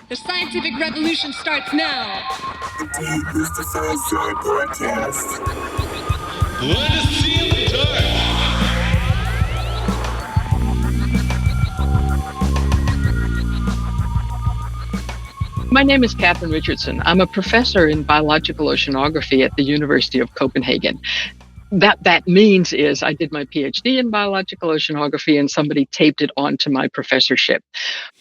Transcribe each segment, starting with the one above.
The scientific revolution starts now. Uptake is the science broadcast. Let us see in the dark. My name is Katherine Richardson. I'm a professor in biological oceanography at the University of Copenhagen. That means is I did my PhD in biological oceanography and somebody taped it onto my professorship.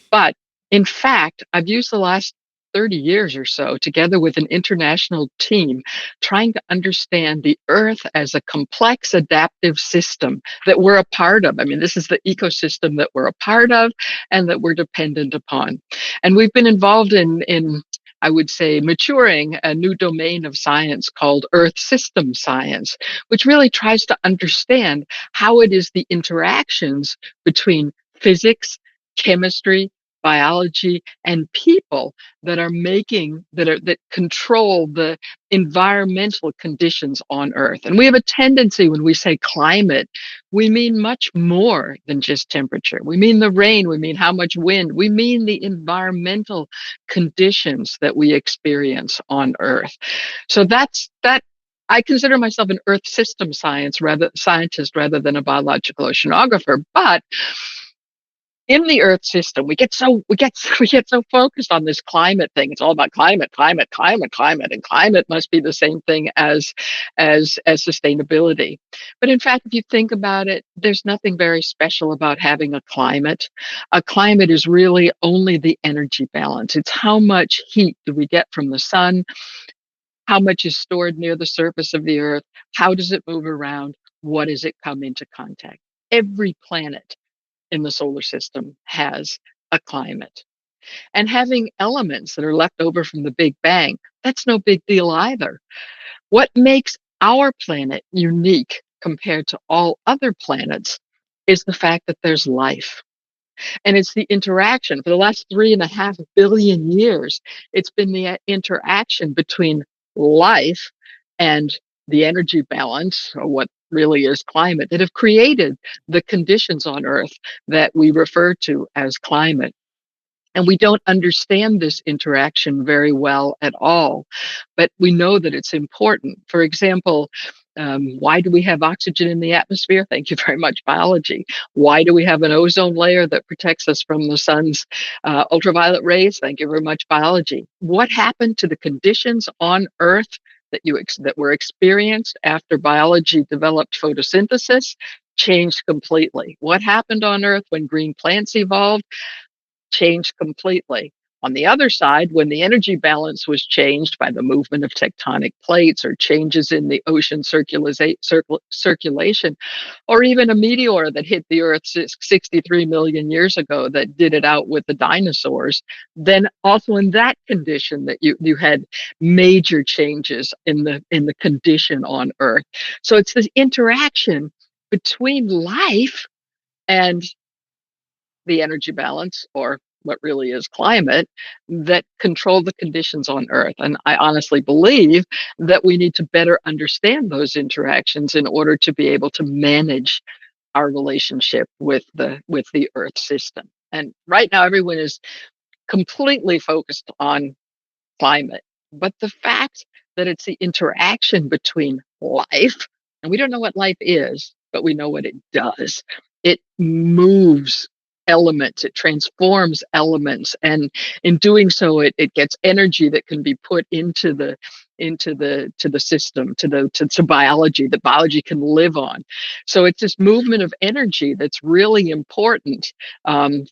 But in fact, I've used the last 30 years or so together with an international team trying to understand the Earth as a complex adaptive system that we're a part of. I mean, this is the ecosystem that we're a part of and that we're dependent upon. And we've been involved in I would say, maturing a new domain of science called Earth system science, which really tries to understand how it is the interactions between physics, chemistry, biology, and people that that control the environmental conditions on Earth. And we have a tendency when we say climate, we mean much more than just temperature. We mean the rain, we mean how much wind, we mean the environmental conditions that we experience on Earth. So that. I consider myself an Earth system scientist rather than a biological oceanographer, but in the Earth system, we get so focused on this climate thing. It's all about climate, and climate must be the same thing as sustainability. But in fact, if you think about it, there's nothing very special about having a climate. A climate is really only the energy balance. It's how much heat do we get from the sun, how much is stored near the surface of the Earth, how does it move around, what does it come into contact. Every planet in the solar system has a climate. And having elements that are left over from the Big Bang, that's no big deal either. What makes our planet unique compared to all other planets is the fact that there's life. And it's the interaction. For the last 3.5 billion years, it's been the interaction between life and the energy balance, or what really is climate, that have created the conditions on Earth that we refer to as climate. And we don't understand this interaction very well at all, but we know that it's important. For example, why do we have oxygen in the atmosphere? Thank you very much, biology. Why do we have an ozone layer that protects us from the sun's ultraviolet rays? Thank you very much, biology. What happened to the conditions on Earth that were experienced after biology developed photosynthesis? Changed completely. What happened on Earth when green plants evolved? Changed completely. On the other side, when the energy balance was changed by the movement of tectonic plates or changes in the ocean circulation, or even a meteor that hit the Earth 63 million years ago that did it out with the dinosaurs, then also in that condition that you had major changes in the condition on Earth. So it's this interaction between life and the energy balance, or what really is climate, that control the conditions on Earth. And I honestly believe that we need to better understand those interactions in order to be able to manage our relationship with the Earth system. And right now, everyone is completely focused on climate. But the fact that it's the interaction between life, and we don't know what life is, but we know what it does. It moves elements, it transforms elements, and in doing so it gets energy that can be put into the system, to biology that biology can live on. So it's this movement of energy that's really important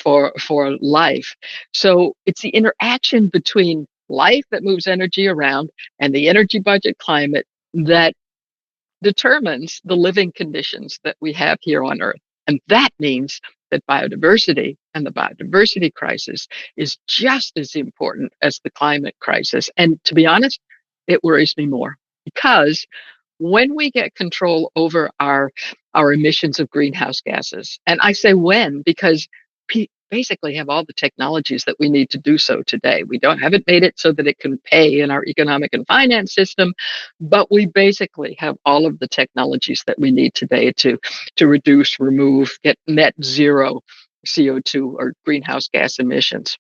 for life. So it's the interaction between life that moves energy around and the energy budget climate that determines the living conditions that we have here on Earth. And that means that biodiversity and the biodiversity crisis is just as important as the climate crisis. And to be honest, it worries me more, because when we get control over our emissions of greenhouse gases, and I say when, because basically have all the technologies that we need to do so today. We haven't made it so that it can pay in our economic and finance system, but we basically have all of the technologies that we need today to reduce, remove, get net zero CO2 or greenhouse gas emissions.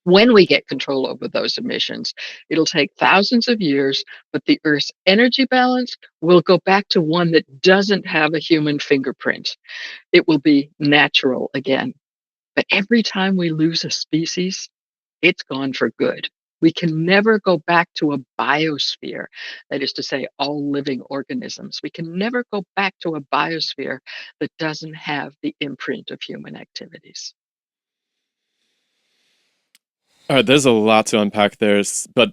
When we get control over those emissions, it'll take thousands of years, but the Earth's energy balance will go back to one that doesn't have a human fingerprint. It will be natural again. But every time we lose a species, it's gone for good. We can never go back to a biosphere, that is to say, all living organisms. We can never go back to a biosphere that doesn't have the imprint of human activities. All right, there's a lot to unpack there, but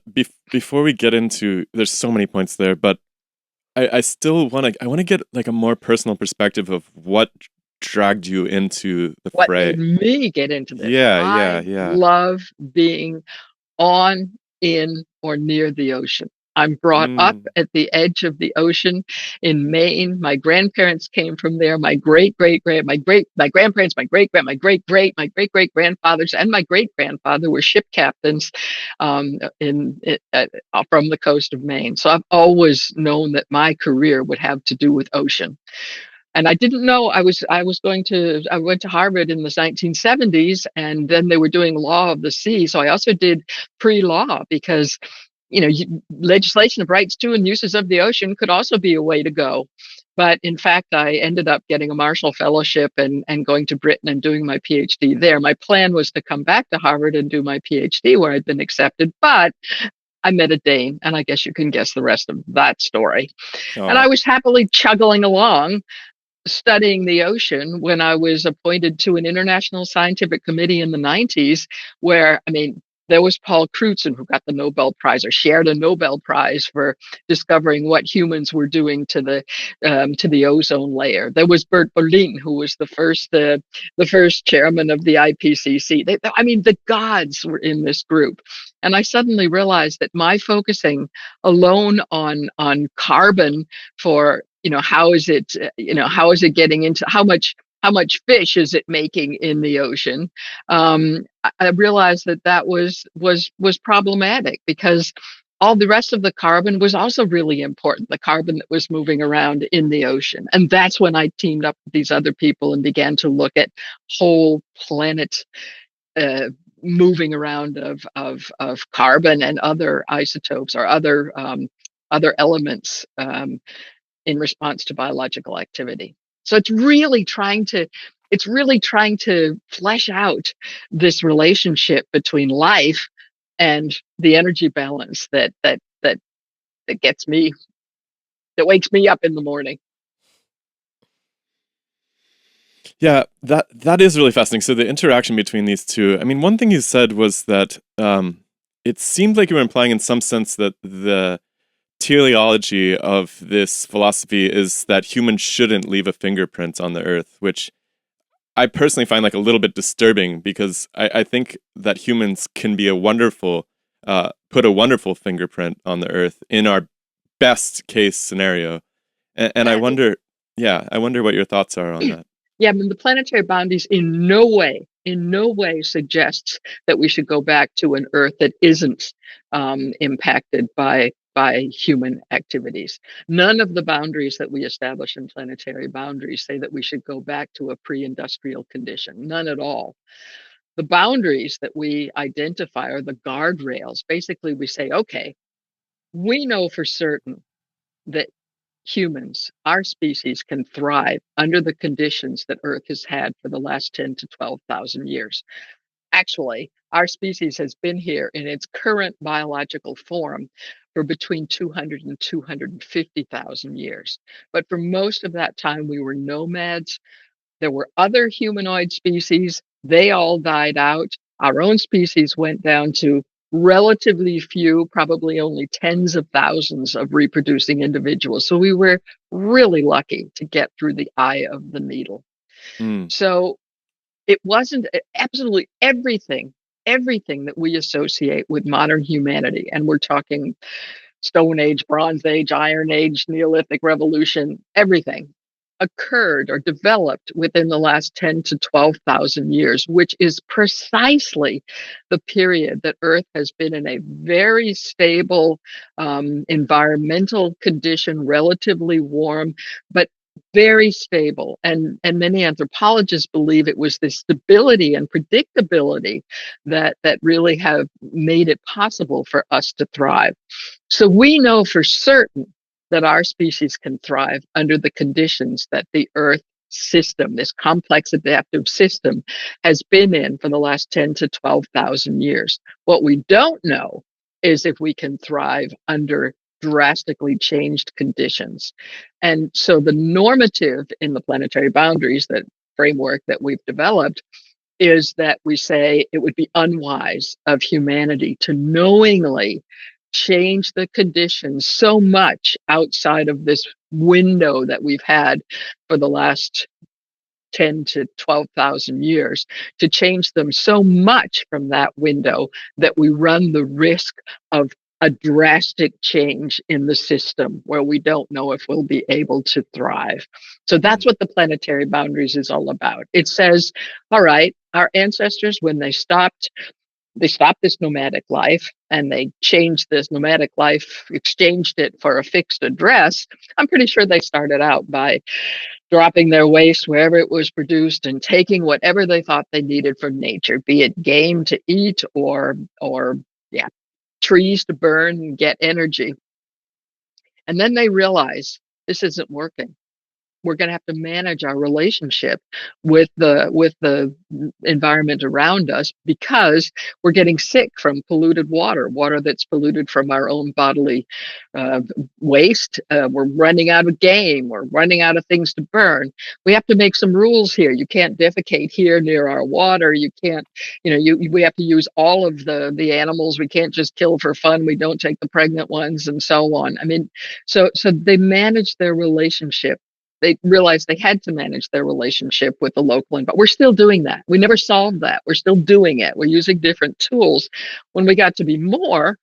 before we get into, there's so many points there, but I still want to get like a more personal perspective of what dragged you into the What fray. made me get into this? Yeah. I love being on, in, or near the ocean. I'm brought up at the edge of the ocean in Maine. My grandparents came from there. My grandparents, my great grandfathers, and my great grandfather were ship captains from the coast of Maine. So I've always known that my career would have to do with ocean. And I didn't know I went to Harvard in the 1970s, and then they were doing law of the sea. So I also did pre-law because, legislation of rights to and uses of the ocean could also be a way to go. But in fact, I ended up getting a Marshall Fellowship and going to Britain and doing my PhD there. My plan was to come back to Harvard and do my PhD where I'd been accepted, but I met a Dane, and I guess you can guess the rest of that story. Oh. And I was happily chugging along, studying the ocean when I was appointed to an international scientific committee in the 90s, where, there was Paul Crutzen, who got the Nobel Prize or shared a Nobel Prize for discovering what humans were doing to the ozone layer. There was Bert Bolin, who was the first chairman of the IPCC. The gods were in this group. And I suddenly realized that my focusing alone on carbon for, how is it getting into how much fish is it making in the ocean? I realized that was problematic, because all the rest of the carbon was also really important, the carbon that was moving around in the ocean. And that's when I teamed up with these other people and began to look at whole planet moving around of carbon and other isotopes or other elements in response to biological activity. So it's really trying to flesh out this relationship between life and the energy balance that gets me, that wakes me up in the morning. Yeah, that is really fascinating. So the interaction between these two, one thing you said was that it seemed like you were implying in some sense that the teleology of this philosophy is that humans shouldn't leave a fingerprint on the earth, which I personally find like a little bit disturbing, because I think that humans can be put a wonderful fingerprint on the earth in our best case scenario. And I wonder what your thoughts are on that. Yeah, the Planetary Boundaries in no way suggests that we should go back to an Earth that isn't impacted by human activities. None of the boundaries that we establish in Planetary Boundaries say that we should go back to a pre-industrial condition. None at all. The boundaries that we identify are the guardrails. Basically, we say, okay, we know for certain that humans, our species, can thrive under the conditions that Earth has had for the last 10 to 12,000 years. Actually, our species has been here in its current biological form for between 200 and 250,000 years. But for most of that time, we were nomads. There were other humanoid species. They all died out. Our own species went down to relatively few, probably only tens of thousands of reproducing individuals. So we were really lucky to get through the eye of the needle. So it wasn't absolutely everything that we associate with modern humanity. And we're talking Stone Age, Bronze Age, Iron Age, Neolithic Revolution, everything occurred or developed within the last 10 to 12,000 years, which is precisely the period that Earth has been in a very stable environmental condition, relatively warm, but very stable. And many anthropologists believe it was the stability and predictability that really have made it possible for us to thrive. So we know for certain that our species can thrive under the conditions that the Earth system, this complex adaptive system, has been in for the last 10 to 12,000 years. What we don't know is if we can thrive under drastically changed conditions. And so the normative in the planetary boundaries, that framework that we've developed, is that we say it would be unwise of humanity to knowingly change the conditions so much outside of this window that we've had for the last 10 to 12,000 years, to change them so much from that window that we run the risk of a drastic change in the system where we don't know if we'll be able to thrive. So that's what the planetary boundaries is all about. It says, all right, our ancestors, when they stopped this nomadic life and they changed this nomadic life, exchanged it for a fixed address. I'm pretty sure they started out by dropping their waste wherever it was produced and taking whatever they thought they needed from nature, be it game to eat or yeah, trees to burn and get energy. And then they realize this isn't working. We're going to have to manage our relationship with the environment around us, because we're getting sick from polluted water that's polluted from our own bodily waste. We're running out of game. We're running out of things to burn. We have to make some rules here. You can't defecate here near our water. You can't, we have to use all of the animals. We can't just kill for fun. We don't take the pregnant ones and so on. I mean, so they manage their relationship. They realized they had to manage their relationship with the local environment. We're still doing that. We never solved that. We're still doing it. We're using different tools. When we got to be more,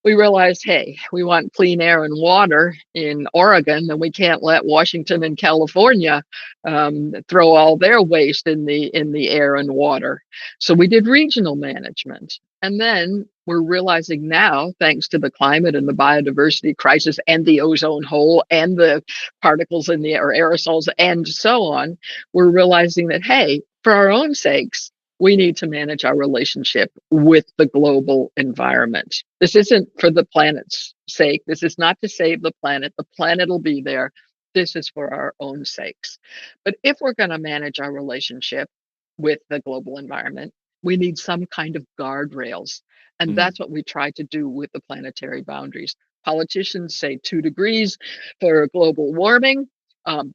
we realized, hey, we want clean air and water in Oregon, and we can't let Washington and California throw all their waste in the air and water. So we did regional management. And then we're realizing now, thanks to the climate and the biodiversity crisis and the ozone hole and the particles in the air, aerosols, and so on, we're realizing that, hey, for our own sakes, we need to manage our relationship with the global environment. This isn't for the planet's sake. This is not to save the planet. The planet will be there. This is for our own sakes. But if we're going to manage our relationship with the global environment, we need some kind of guardrails. And that's what we try to do with the planetary boundaries. Politicians say 2 degrees for global warming.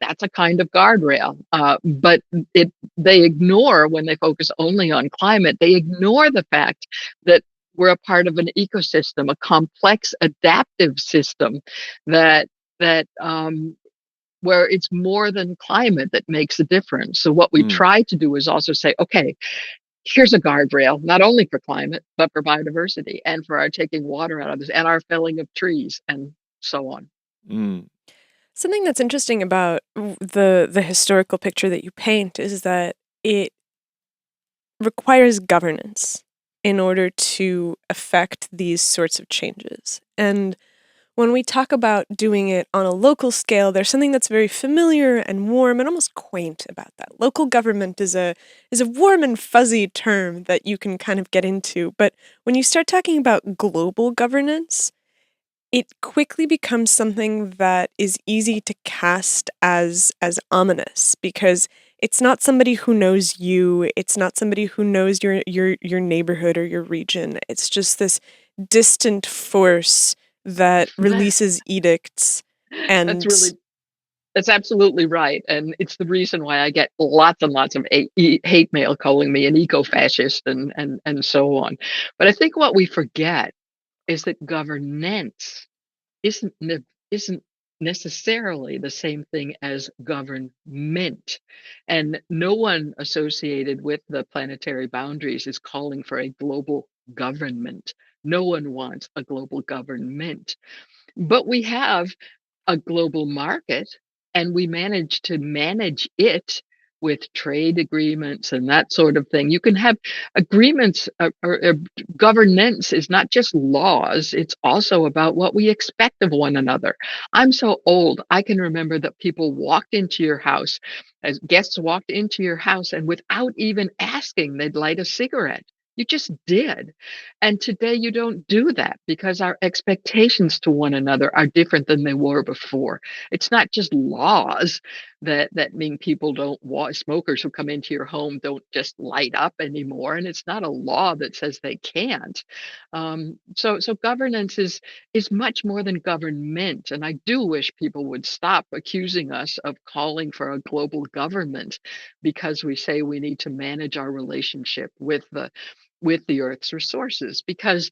That's a kind of guardrail, but they ignore, when they focus only on climate, they ignore the fact that we're a part of an ecosystem, a complex adaptive system that where it's more than climate that makes a difference. So what we try to do is also say, okay, here's a guardrail, not only for climate, but for biodiversity and for our taking water out of this and our felling of trees and so on. Something that's interesting about the historical picture that you paint is that it requires governance in order to affect these sorts of changes. And when we talk about doing it on a local scale, there's something that's very familiar and warm and almost quaint about that. Local government is a warm and fuzzy term that you can kind of get into. But when you start talking about global governance, it quickly becomes something that is easy to cast as ominous, because it's not somebody who knows you, it's not somebody who knows your neighborhood or your region. It's just this distant force that releases edicts. And that's absolutely right. And it's the reason why I get lots and lots of hate mail calling me an eco-fascist and so on. But I think what we forget is that governance isn't necessarily the same thing as government. And no one associated with the planetary boundaries is calling for a global government. No one wants a global government. But we have a global market, and we manage to manage it with trade agreements and that sort of thing. You can have agreements, or governance is not just laws, it's also about what we expect of one another. I'm so old, I can remember that people walked into your house, as guests walked into your house, and without even asking, they'd light a cigarette. You just did. And today you don't do that because our expectations to one another are different than they were before. It's not just laws that mean people don't smokers who come into your home don't just light up anymore, and it's not a law that says they can't. So governance is much more than government, and I do wish people would stop accusing us of calling for a global government because we say we need to manage our relationship with the Earth's resources. Because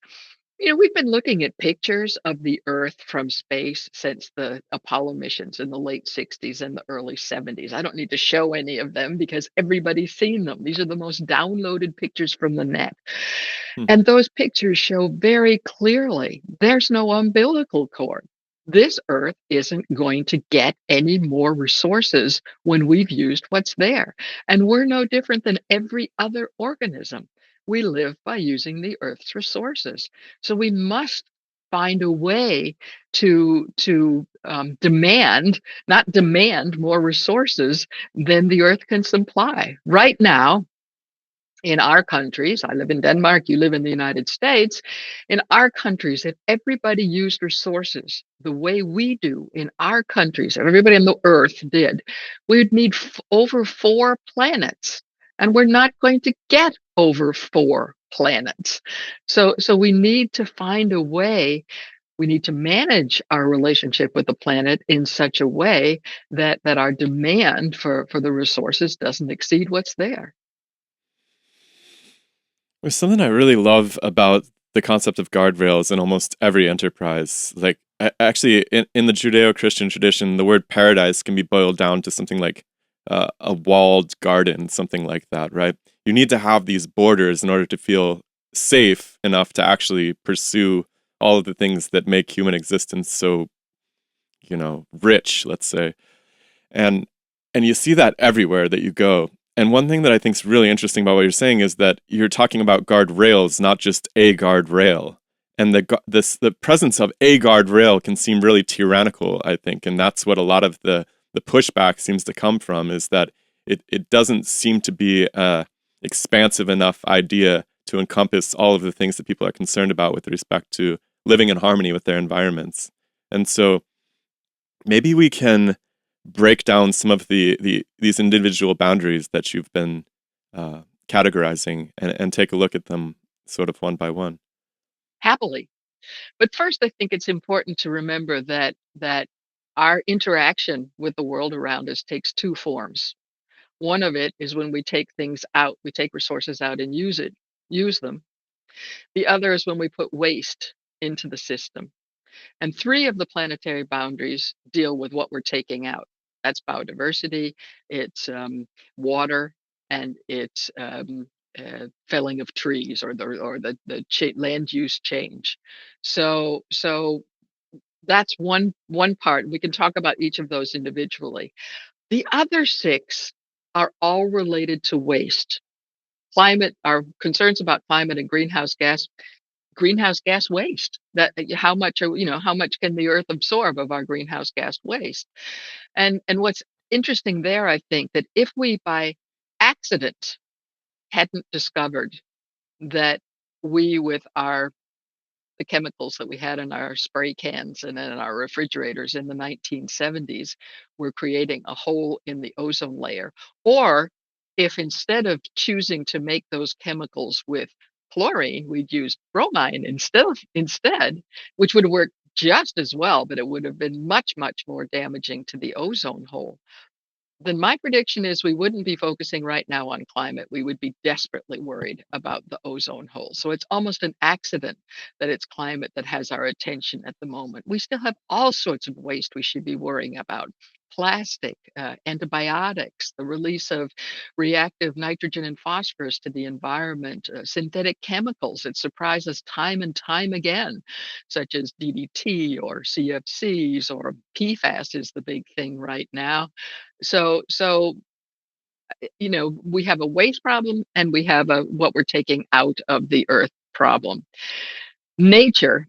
we've been looking at pictures of the Earth from space since the Apollo missions in the late 60s and the early 70s. I don't need to show any of them because everybody's seen them. These are the most downloaded pictures from the net. Hmm. And those pictures show very clearly there's no umbilical cord. This Earth isn't going to get any more resources when we've used what's there. And we're no different than every other organism. We live by using the Earth's resources. So we must find a way to not demand more resources than the Earth can supply. Right now, in our countries, I live in Denmark, you live in the United States, in our countries, if everybody used resources the way we do in our countries, if everybody on the Earth did, we would need over 4 planets. And we're not going to get over 4 planets. So we need to find a way. We need to manage our relationship with the planet in such a way that our demand for the resources doesn't exceed what's there. There's something I really love about the concept of guardrails in almost every enterprise. Like, actually, in the Judeo-Christian tradition, the word paradise can be boiled down to something like a walled garden, something like that, right? You need to have these borders in order to feel safe enough to actually pursue all of the things that make human existence so, rich, let's say. And and you see that everywhere that you go. And one thing that I think is really interesting about what you're saying is that you're talking about guardrails, not just a guardrail. And the presence of a guardrail can seem really tyrannical, I think, and that's what a lot of the pushback seems to come from, is that it doesn't seem to be a expansive enough idea to encompass all of the things that people are concerned about with respect to living in harmony with their environments. And so maybe we can break down some of these individual boundaries that you've been categorizing and take a look at them sort of one by one. Happily. But first, I think it's important to remember that our interaction with the world around us takes 2 forms. One of it is when we take things out, we take resources out and use them. The other is when we put waste into the system. And 3 of the planetary boundaries deal with what we're taking out. That's biodiversity, it's water, and it's felling of trees, or the land use change. So that's one part. We can talk about each of those individually. The other 6 are all related to waste. Climate, our concerns about climate and greenhouse gas waste. That how much can the Earth absorb of our greenhouse gas waste? And what's interesting there, I think, that if we by accident hadn't discovered that we, with the chemicals that we had in our spray cans and in our refrigerators in the 1970s, were creating a hole in the ozone layer. Or if instead of choosing to make those chemicals with chlorine, we'd used bromine instead, which would work just as well, but it would have been much, much more damaging to the ozone hole. Then my prediction is we wouldn't be focusing right now on climate. We would be desperately worried about the ozone hole. So it's almost an accident that it's climate that has our attention at the moment. We still have all sorts of waste we should be worrying about. Plastic, antibiotics, the release of reactive nitrogen and phosphorus to the environment, synthetic chemicals that surprise us time and time again, such as DDT or CFCs, or PFAS is the big thing right now. So we have a waste problem and we have a what we're taking out of the earth problem. Nature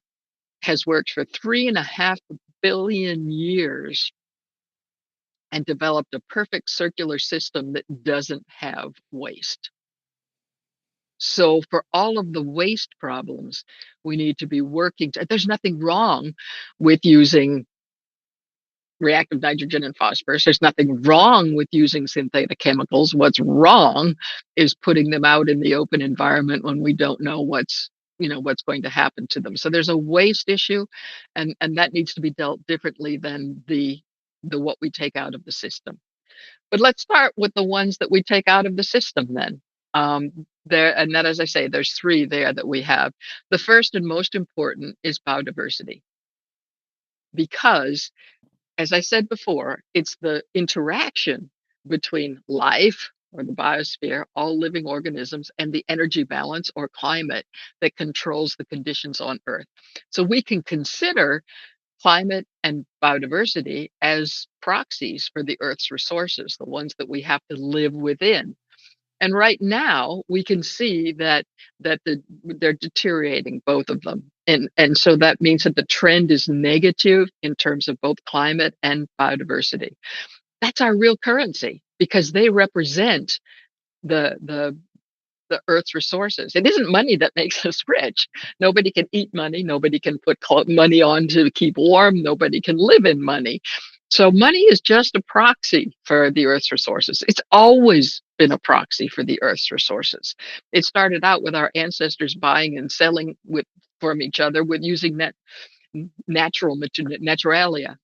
has worked for 3.5 billion years and developed a perfect circular system that doesn't have waste. So for all of the waste problems, we need to be working. There's nothing wrong with using reactive nitrogen and phosphorus. There's nothing wrong with using synthetic chemicals. What's wrong is putting them out in the open environment when we don't know what's going to happen to them. So there's a waste issue, and that needs to be dealt differently than the what we take out of the system. But let's start with the ones that we take out of the system then. That, as I say, there's three there that we have. The first and most important is biodiversity, because, as I said before, it's the interaction between life, or the biosphere, all living organisms, and the energy balance or climate that controls the conditions on Earth. So we can consider climate and biodiversity as proxies for the Earth's resources, the ones that we have to live within. And right now, we can see that they're deteriorating, both of them. And so that means that the trend is negative in terms of both climate and biodiversity. That's our real currency, because they represent the Earth's resources. It isn't money that makes us rich. Nobody can eat money. Nobody can put money on to keep warm. Nobody can live in money. So money is just a proxy for the Earth's resources. It's always been a proxy for the Earth's resources. It started out with our ancestors buying and selling from each other with using that naturalia.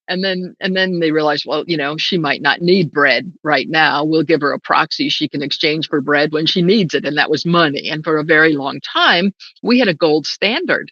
And then they realized, well, she might not need bread right now. We'll give her a proxy she can exchange for bread when she needs it. And that was money. And for a very long time, we had a gold standard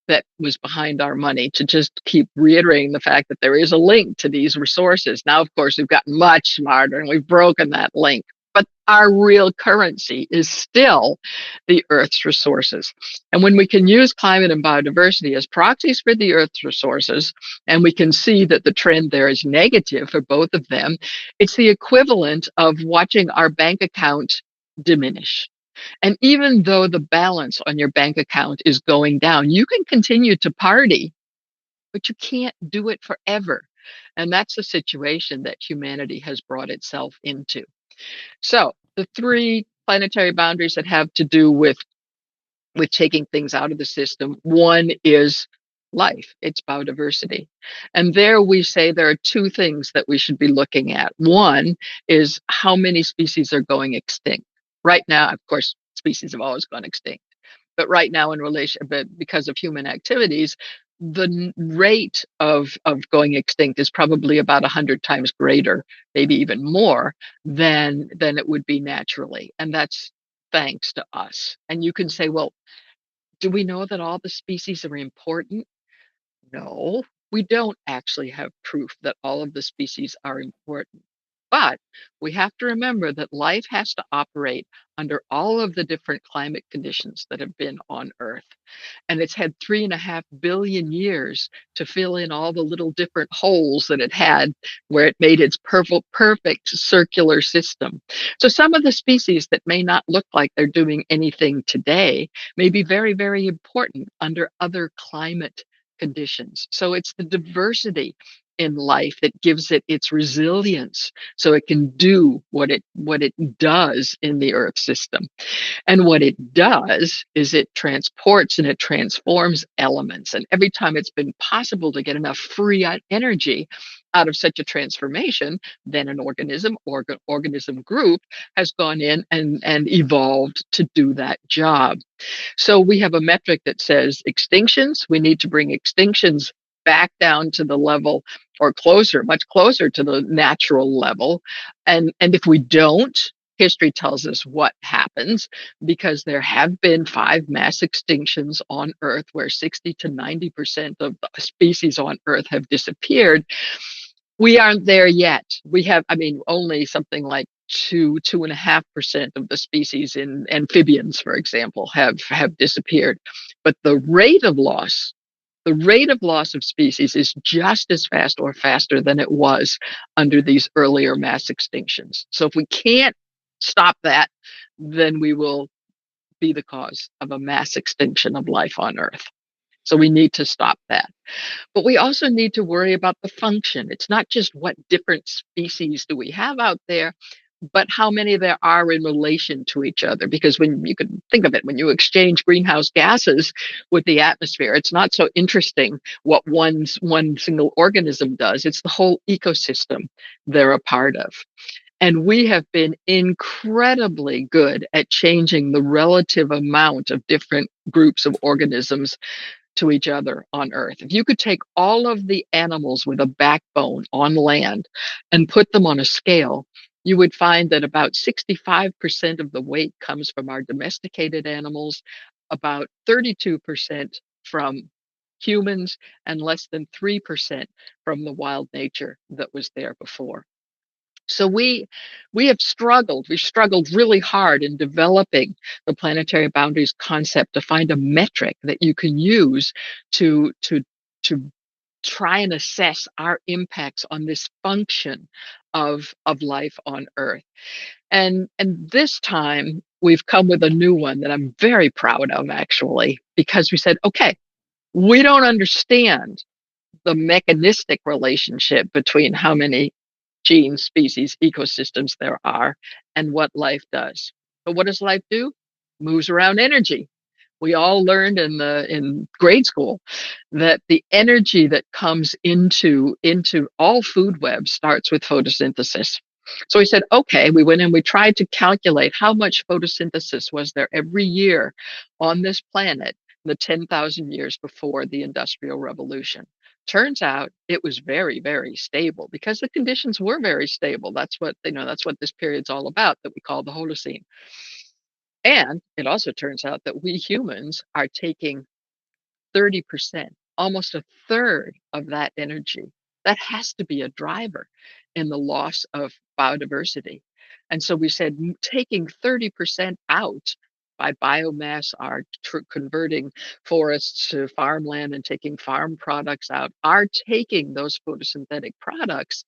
that was behind our money, to just keep reiterating the fact that there is a link to these resources. Now, of course, we've gotten much smarter and we've broken that link. But our real currency is still the Earth's resources. And when we can use climate and biodiversity as proxies for the Earth's resources, and we can see that the trend there is negative for both of them, it's the equivalent of watching our bank account diminish. And even though the balance on your bank account is going down, you can continue to party, but you can't do it forever. And that's the situation that humanity has brought itself into. So the three planetary boundaries that have to do with taking things out of the system, one is life, it's biodiversity. And there we say there are two things that we should be looking at. One is how many species are going extinct. Right now, of course, species have always gone extinct. But right now, because of human activities, the rate of going extinct is probably about 100 times greater, maybe even more, than it would be naturally. And that's thanks to us. And you can say, well, do we know that all the species are important? No, we don't actually have proof that all of the species are important. But we have to remember that life has to operate under all of the different climate conditions that have been on Earth. And it's had 3.5 billion years to fill in all the little different holes that it had where it made its perfect circular system. So some of the species that may not look like they're doing anything today may be very, very important under other climate conditions. So it's the diversity in life that gives it its resilience, so it can do what it does in the Earth system. And what it does is it transports and it transforms elements. And every time it's been possible to get enough free energy out of such a transformation, then an organism group has gone in and evolved to do that job. So we have a metric that says extinctions. We need to bring extinctions back down to the level, or closer, much closer to the natural level. And if we don't, history tells us what happens, because there have been 5 mass extinctions on Earth where 60 to 90% of the species on Earth have disappeared. We aren't there yet. We have, only something like 2.5% of the species in amphibians, for example, have disappeared. But the rate of loss The rate of loss of species is just as fast or faster than it was under these earlier mass extinctions. So if we can't stop that, then we will be the cause of a mass extinction of life on Earth. So we need to stop that. But we also need to worry about the function. It's not just what different species do we have out there, but how many there are in relation to each other. Because when you can think of it, when you exchange greenhouse gases with the atmosphere, it's not so interesting what one single organism does. It's the whole ecosystem they're a part of. And we have been incredibly good at changing the relative amount of different groups of organisms to each other on Earth. If you could take all of the animals with a backbone on land and put them on a scale, you would find that about 65% of the weight comes from our domesticated animals, about 32% from humans, and less than 3% from the wild nature that was there before. So we have struggled. We've struggled really hard in developing the planetary boundaries concept to find a metric that you can use to try and assess our impacts on this function of life on Earth. And this time we've come with a new one that I'm very proud of, actually, because we said, okay, we don't understand the mechanistic relationship between how many genes, species, ecosystems there are, and what life does. But what does life do? Moves around energy. We all learned in grade school that the energy that comes into all food webs starts with photosynthesis. So we said, okay, we went and we tried to calculate how much photosynthesis was there every year on this planet in the 10,000 years before the Industrial Revolution. Turns out it was very, very stable because the conditions were very stable. That's what this period's all about, that we call the Holocene. And it also turns out that we humans are taking 30%, almost a third of that energy. That has to be a driver in the loss of biodiversity. And so we said taking 30% out by biomass, are converting forests to farmland and taking farm products out, are taking those photosynthetic products,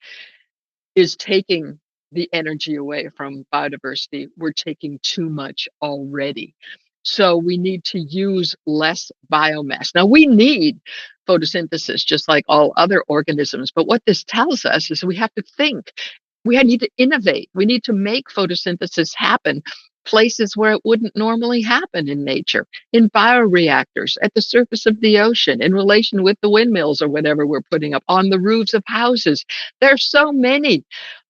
is taking the energy away from biodiversity. We're taking too much already. So we need to use less biomass. Now, we need photosynthesis just like all other organisms, but what this tells us is we have to think. We need to innovate. We need to make photosynthesis happen places where it wouldn't normally happen in nature, in bioreactors, at the surface of the ocean, in relation with the windmills or whatever we're putting up, on the roofs of houses. There's so many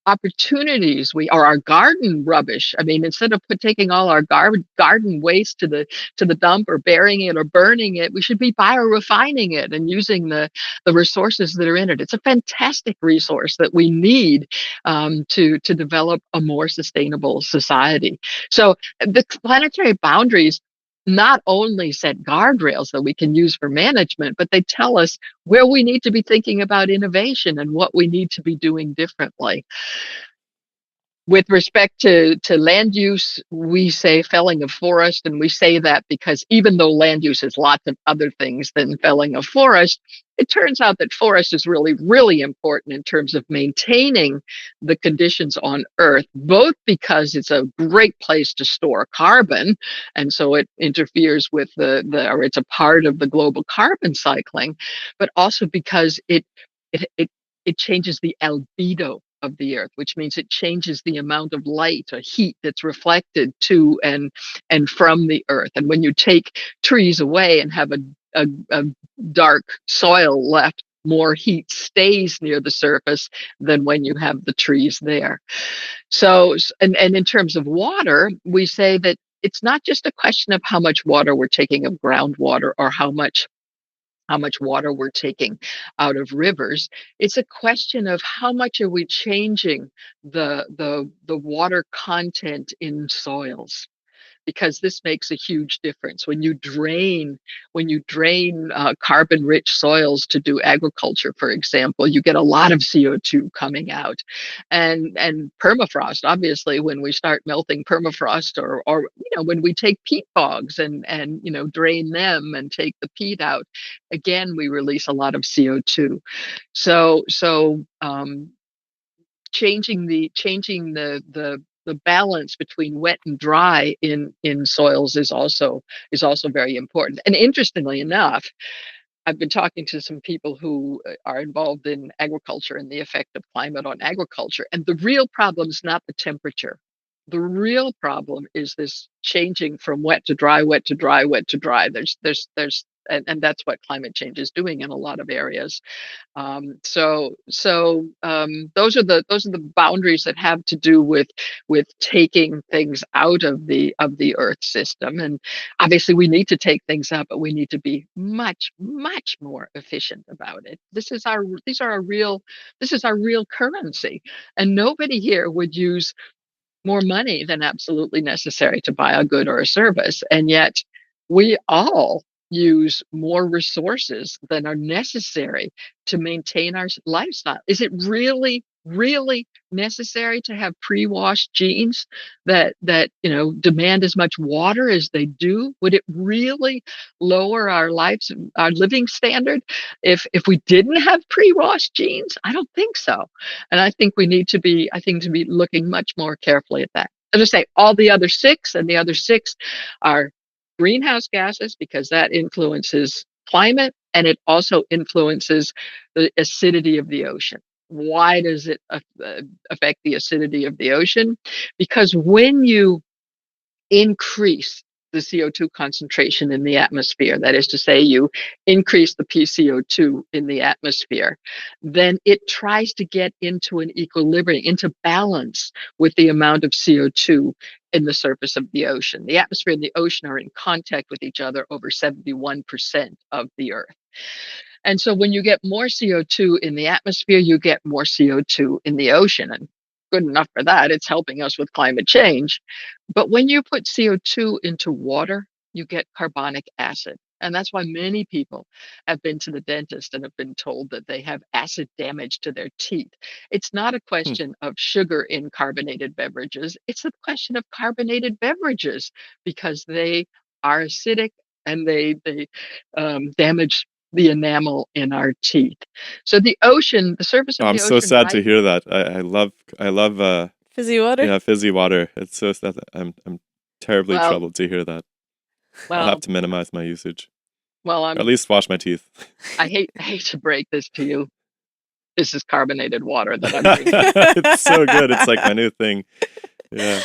opportunities. Or our garden rubbish. I mean, instead of taking all our garden waste to the dump or burying it or burning it, we should be biorefining it and using the resources that are in it. It's a fantastic resource that we need to develop a more sustainable society. So the planetary boundaries not only set guardrails that we can use for management, but they tell us where we need to be thinking about innovation and what we need to be doing differently. With respect to land use, we say felling of forest, and we say that because even though land use is lots of other things than felling of forest, it turns out that forest is really, really important in terms of maintaining the conditions on Earth, both because it's a great place to store carbon, and so it interferes with or it's a part of the global carbon cycling, but also because it changes the albedo of the Earth, which means it changes the amount of light or heat that's reflected to and from the Earth. And when you take trees away and have a dark soil left, more heat stays near the surface than when you have the trees there. So, and in terms of water, we say that it's not just a question of how much water we're taking of groundwater or how much water we're taking out of rivers. It's a question of how much are we changing the water content in soils. because this makes a huge difference. When you drain carbon-rich soils to do agriculture, for example, you get a lot of CO2 coming out. And permafrost, obviously, when we start melting permafrost, or when we take peat bogs and drain them and take the peat out, again we release a lot of CO2. So changing the balance between wet and dry in soils is also very important. And interestingly enough, I've been talking to some people who are involved in agriculture and the effect of climate on agriculture. And the real problem is not the temperature. The real problem is this changing from wet to dry, wet to dry, wet to dry. And that's what climate change is doing in a lot of areas. So those are the boundaries that have to do with taking things out of the Earth system. And obviously we need to take things out, but we need to be much more efficient about it. This is our real currency, and nobody here would use more money than absolutely necessary to buy a good or a service, and yet we all use more resources than are necessary to maintain our lifestyle. Is it really necessary to have pre-washed jeans that demand as much water as they do? Would it really lower our living standard if we didn't have pre-washed jeans? I don't think so. And I think we need to be looking much more carefully at that. As I say, all the other six are greenhouse gases, because that influences climate, and it also influences the acidity of the ocean. Why does it affect the acidity of the ocean? Because when you increase the CO2 concentration in the atmosphere, that is to say, you increase the PCO2 in the atmosphere, then it tries to get into an equilibrium, into balance with the amount of CO2 in the surface of the ocean. The atmosphere and the ocean are in contact with each other over 71% of the Earth. And so when you get more CO2 in the atmosphere, you get more CO2 in the ocean. And good enough for that, it's helping us with climate change. But when you put CO2 into water, you get carbonic acid. And that's why many people have been to the dentist and have been told that they have acid damage to their teeth. It's not a question of sugar in carbonated beverages. It's a question of carbonated beverages, because they are acidic and they damage the enamel in our teeth. So the ocean, the surface of the ocean. I'm so sad to hear that. I love Fizzy water? Yeah, fizzy water. It's so sad. I'm terribly troubled to hear that. I'll have to minimize my usage. Well, or at least wash my teeth. I hate to break this to you. This is carbonated water that I'm drinking. It's so good. It's like my new thing. Yeah.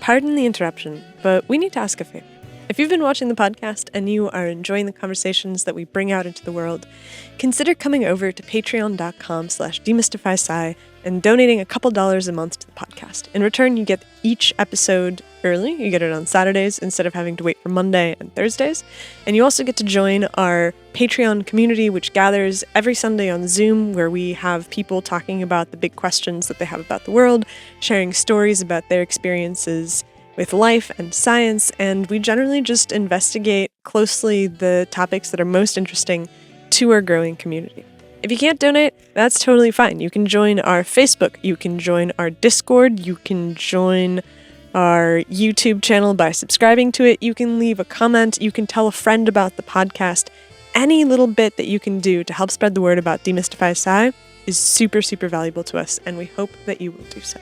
Pardon the interruption, but we need to ask a favor. If you've been watching the podcast and you are enjoying the conversations that we bring out into the world, consider coming over to patreon.com/demystifysci and donating a couple dollars a month to the podcast. In return, you get each episode early. You get it on Saturdays instead of having to wait for Monday and Thursdays. And you also get to join our Patreon community, which gathers every Sunday on Zoom, where we have people talking about the big questions that they have about the world, sharing stories about their experiences with life and science, and we generally just investigate closely the topics that are most interesting to our growing community. If you can't donate, that's totally fine. You can join our Facebook, you can join our Discord, you can join our YouTube channel by subscribing to it, you can leave a comment, you can tell a friend about the podcast. Any little bit that you can do to help spread the word about Demystify Sci is super, super valuable to us, and we hope that you will do so.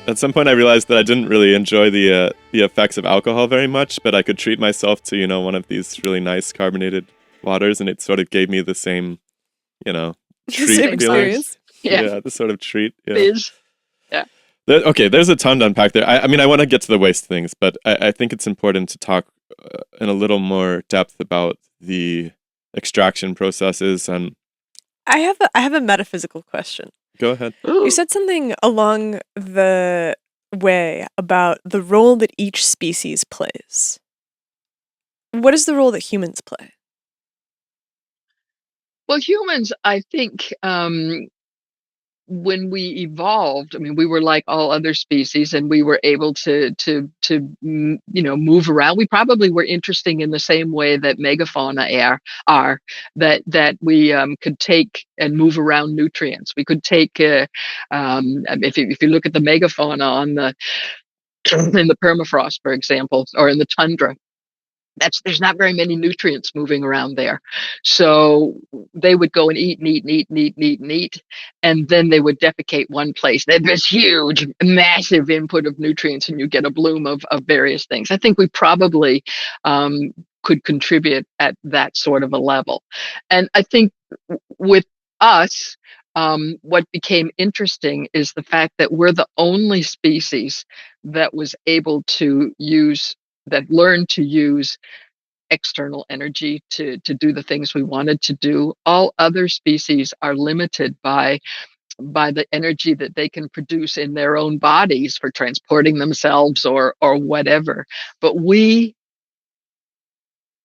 At some point, I realized that I didn't really enjoy the effects of alcohol very much, but I could treat myself to, one of these really nice carbonated waters, and it sort of gave me the same, treat Same experience. Yeah, the sort of treat. Yeah. Fizz. Yeah. There's a ton to unpack there. I want to get to the waste things, but I think it's important to talk in a little more depth about the extraction processes. And I have a metaphysical question. Go ahead. Ooh. You said something along the way about the role that each species plays. What is the role that humans play? Well, humans, I think, when we evolved, I mean, we were like all other species, and we were able to move around. We probably were interesting in the same way that megafauna are that we could take and move around nutrients. We could take if you look at the megafauna on the in the permafrost, for example, or in the tundra, there's not very many nutrients moving around there. So they would go and eat and eat and eat and eat and eat and eat, and then they would defecate one place. There's this huge, massive input of nutrients, and you get a bloom of various things. I think we probably could contribute at that sort of a level. And I think with us, what became interesting is the fact that we're the only species that was able to learned to use external energy to do the things we wanted to do. All other species are limited by the energy that they can produce in their own bodies for transporting themselves or whatever. But we,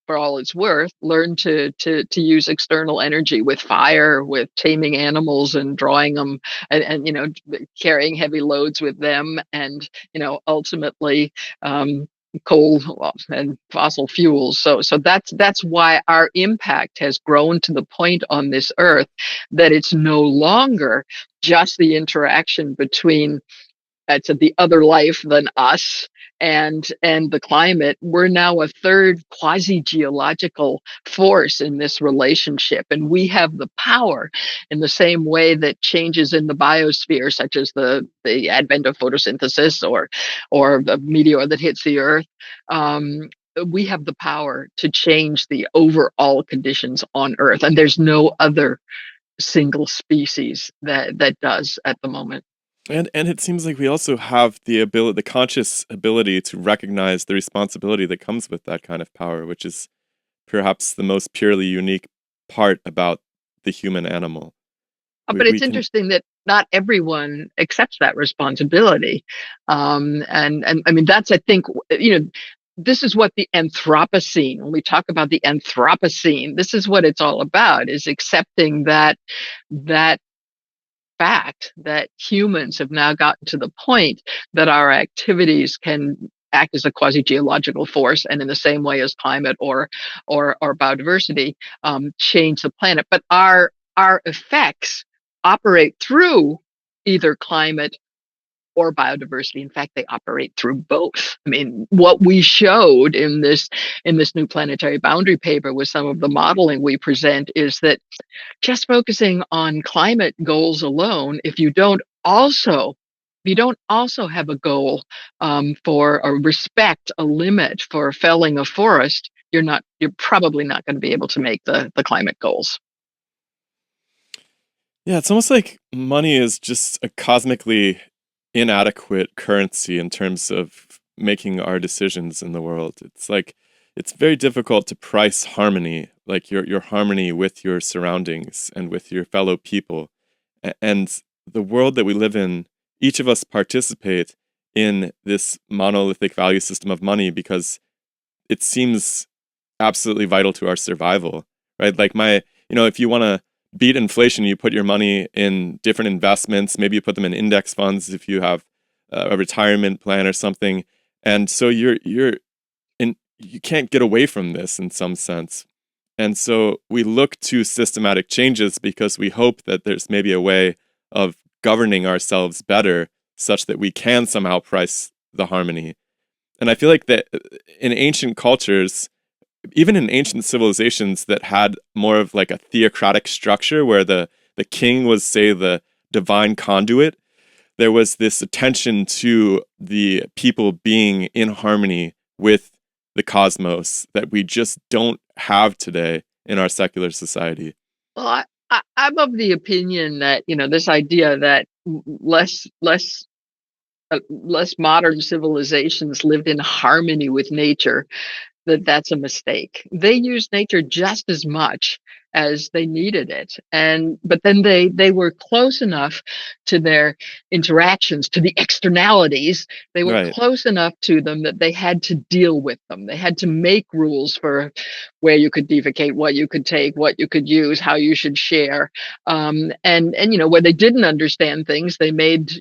for all it's worth, learn to use external energy with fire, with taming animals and drawing them, and carrying heavy loads with them, and ultimately coal and fossil fuels. So that's why our impact has grown to the point on this earth that it's no longer just the interaction between the other life than us and the climate. We're now a third quasi-geological force in this relationship, and we have the power, in the same way that changes in the biosphere, such as the advent of photosynthesis or the meteor that hits the earth, we have the power to change the overall conditions on Earth, and there's no other single species that does at the moment. And it seems like we also have the conscious ability to recognize the responsibility that comes with that kind of power, which is perhaps the most purely unique part about the human animal. But it's interesting that not everyone accepts that responsibility. And I mean, that's, I think, this is what the Anthropocene, when we talk about the Anthropocene, this is what it's all about, is accepting that fact that humans have now gotten to the point that our activities can act as a quasi-geological force, and in the same way as climate or biodiversity, change the planet. But our effects operate through either climate or biodiversity. In fact, they operate through both. I mean, what we showed in this new planetary boundary paper with some of the modeling we present is that just focusing on climate goals alone, if you don't also have a goal for a respect, a limit for felling a forest, you're probably not going to be able to make the climate goals. Yeah, it's almost like money is just a cosmically inadequate currency in terms of making our decisions in the world. It's like, it's very difficult to price harmony, like your harmony with your surroundings and with your fellow people. And the world that we live in, each of us participate in this monolithic value system of money because it seems absolutely vital to our survival, right? Like if you want to beat inflation, you put your money in different investments. Maybe you put them in index funds if you have a retirement plan or something. And so you can't get away from this in some sense. And so we look to systematic changes because we hope that there's maybe a way of governing ourselves better such that we can somehow price the harmony. And I feel like that in ancient cultures, even in ancient civilizations that had more of like a theocratic structure where the king was, say, the divine conduit, there was this attention to the people being in harmony with the cosmos that we just don't have today in our secular society. Well, I'm of the opinion that, this idea that less modern civilizations lived in harmony with nature, that's a mistake. They use nature just as much as they needed it. But then they were close enough to their interactions, to the externalities. They were Right. close enough to them that they had to deal with them. They had to make rules for where you could defecate, what you could take, what you could use, how you should share. And where they didn't understand things, they made,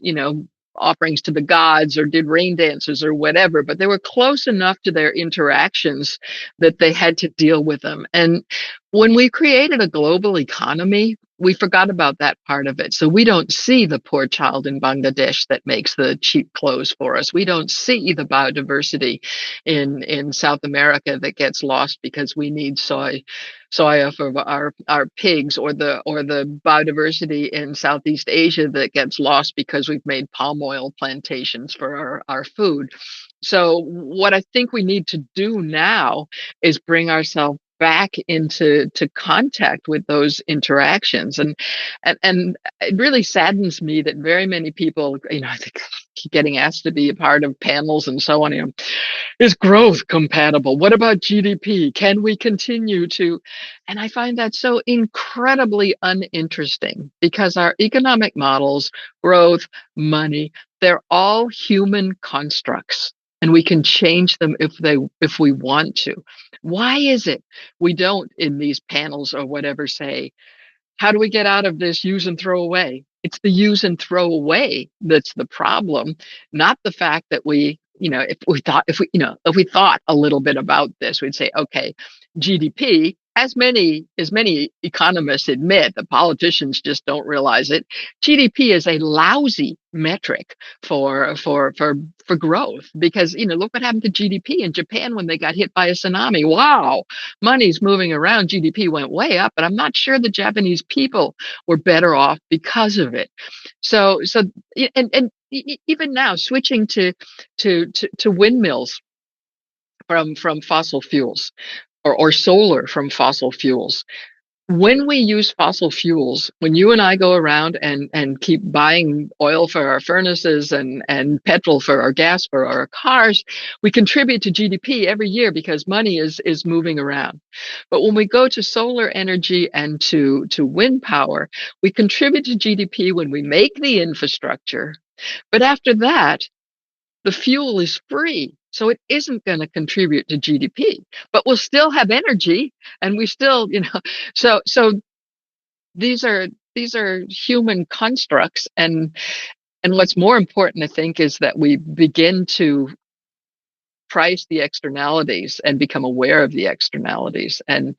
offerings to the gods or did rain dances or whatever, but they were close enough to their interactions that they had to deal with them. And when we created a global economy, we forgot about that part of it. So we don't see the poor child in Bangladesh that makes the cheap clothes for us. We don't see the biodiversity in South America that gets lost because we need soya for our pigs, or the biodiversity in Southeast Asia that gets lost because we've made palm oil plantations for our food. So what I think we need to do now is bring ourselves back into contact with those interactions, and it really saddens me that very many people, I think, keep getting asked to be a part of panels and so on. Is growth compatible? What about GDP? Can we continue to? And I find that so incredibly uninteresting, because our economic models, growth, money, they're all human constructs, and we can change them if we want to. Why is it we don't, in these panels or whatever, say, how do we get out of this use and throw away? It's the use and throw away that's the problem, not the fact that if we thought a little bit about this, we'd say, okay, GDP, as many economists admit, the politicians just don't realize it. GDP is a lousy metric for growth, because look what happened to GDP in Japan when they got hit by a tsunami. Wow, money's moving around, GDP went way up, but I'm not sure the Japanese people were better off because of it. So and even now, switching to windmills from fossil fuels, or solar from fossil fuels. When we use fossil fuels, when you and I go around and keep buying oil for our furnaces and petrol for our gas for our cars, we contribute to GDP every year because money is moving around. But when we go to solar energy and to wind power, we contribute to GDP when we make the infrastructure. But after that, the fuel is free. So it isn't going to contribute to GDP, but we'll still have energy, and we still, so these are human constructs. And what's more important, I think, is that we begin to price the externalities and become aware of the externalities. And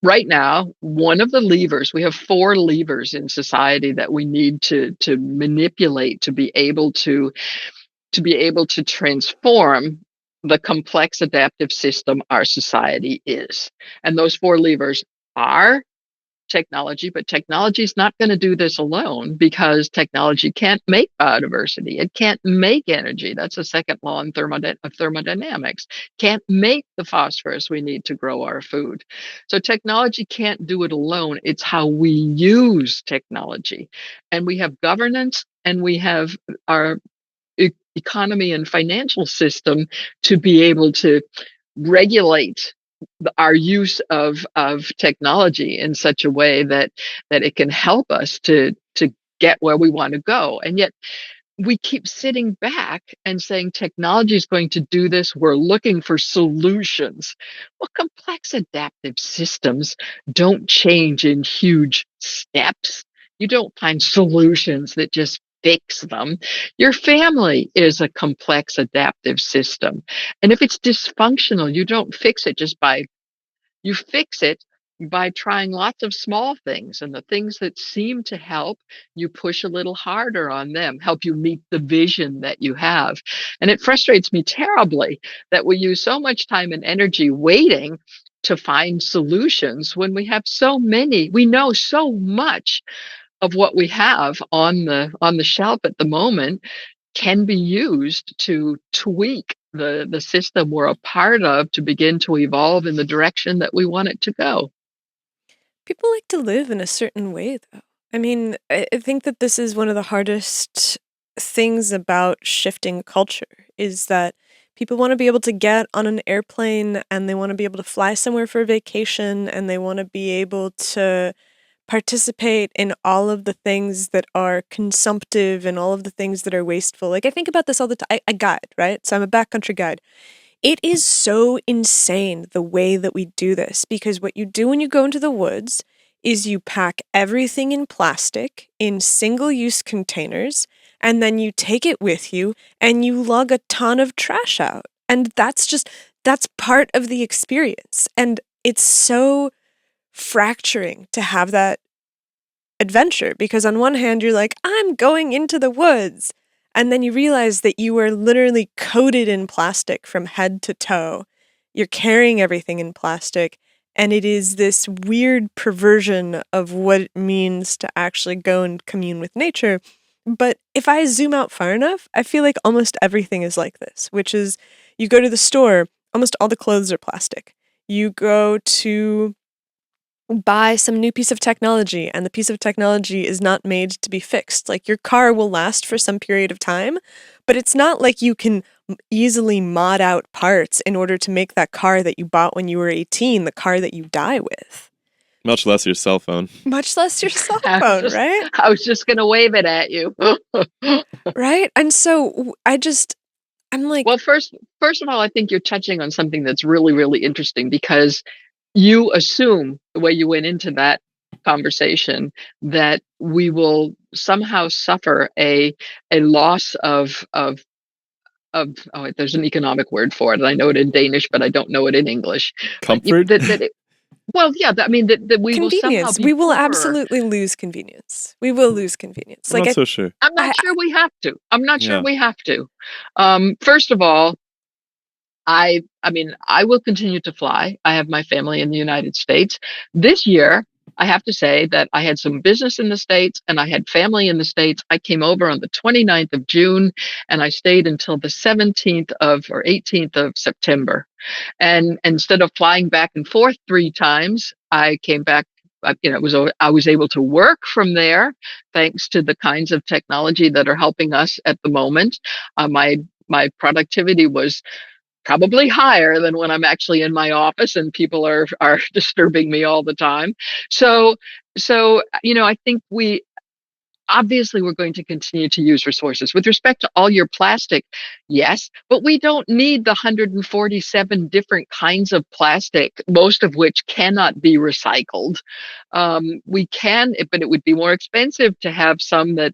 right now, one of the levers, we have 4 levers in society that we need to manipulate to be able to transform the complex adaptive system our society is. And those 4 levers are technology, but technology is not going to do this alone, because technology can't make biodiversity. It can't make energy. That's the second law of thermodynamics. Can't make the phosphorus we need to grow our food. So technology can't do it alone. It's how we use technology. And we have governance, and we have our economy and financial system to be able to regulate our use of technology in such a way that it can help us to get where we want to go. And yet we keep sitting back and saying technology is going to do this. We're looking for solutions. Well, complex adaptive systems don't change in huge steps. You don't find solutions that just fix them. Your family is a complex adaptive system. And if it's dysfunctional, you don't fix it you fix it by trying lots of small things, and the things that seem to help, you push a little harder on them, help you meet the vision that you have. And it frustrates me terribly that we use so much time and energy waiting to find solutions when we know so much of what we have on the shelf at the moment can be used to tweak the system we're a part of to begin to evolve in the direction that we want it to go. People like to live in a certain way, though. I mean, I think that this is one of the hardest things about shifting culture, is that People want to be able to get on an airplane, and they want to be able to fly somewhere for a vacation, and they want to be able to participate in all of the things that are consumptive and all of the things that are wasteful. Like, I think about this all the time. I guide, right? So I'm a backcountry guide. It is so insane the way that we do this, because what you do when you go into the woods is you pack everything in plastic in single-use containers, and then you take it with you and you lug a ton of trash out. And that's part of the experience. And it's so fracturing to have that adventure, because on one hand you're like, I'm going into the woods, and then you realize that you are literally coated in plastic from head to toe. You're carrying everything in plastic, and it is this weird perversion of what it means to actually go and commune with nature. But if I zoom out far enough, I feel like almost everything is like this, which is, you go to the store, almost all the clothes are plastic. You go to buy some new piece of technology, and the piece of technology is not made to be fixed. Like, your car will last for some period of time, but it's not like you can easily mod out parts in order to make that car that you bought when you were 18 the car that you die with. Much less your cell phone. Much less your cell phone, right? I was just going to wave it at you. Right? And so I'm like... Well, first of all, I think you're touching on something that's really, really interesting, because you assume, the way you went into that conversation, that we will somehow suffer a loss of there's an economic word for it. I know it in Danish, but I don't know it in English. Comfort? That we will somehow be we will poorer. Absolutely lose convenience. We will lose convenience. I'm not so sure. I'm not sure we have to. I'm not sure we have to. First of all, I mean, I will continue to fly. I have my family in the United States. This year, I have to say that I had some business in the States and I had family in the States. I came over on the 29th of June and I stayed until the 17th or 18th of September. And instead of flying back and forth 3 times, I came back. I was able to work from there, thanks to the kinds of technology that are helping us at the moment. My productivity was probably higher than when I'm actually in my office and people are disturbing me all the time. So I think we're going to continue to use resources. With respect to all your plastic, yes, but we don't need the 147 different kinds of plastic, most of which cannot be recycled. We can, but it would be more expensive to have some that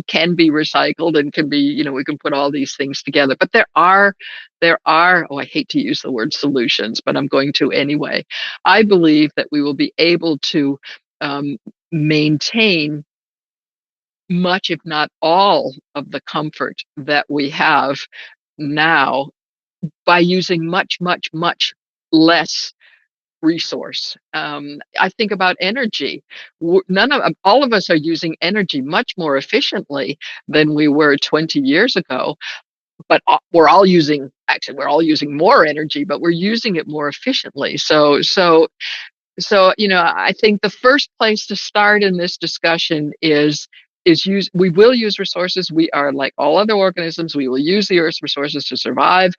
can be recycled and can be, we can put all these things together. But there are, I hate to use the word solutions, but I'm going to anyway. I believe that we will be able to maintain much, if not all, of the comfort that we have now by using much, much, much less resource. I think about energy. All of us are using energy much more efficiently than we were 20 years ago. But we're all using more energy, but we're using it more efficiently. So I think the first place to start in this discussion is we will use resources. We are like all other organisms. We will use the Earth's resources to survive,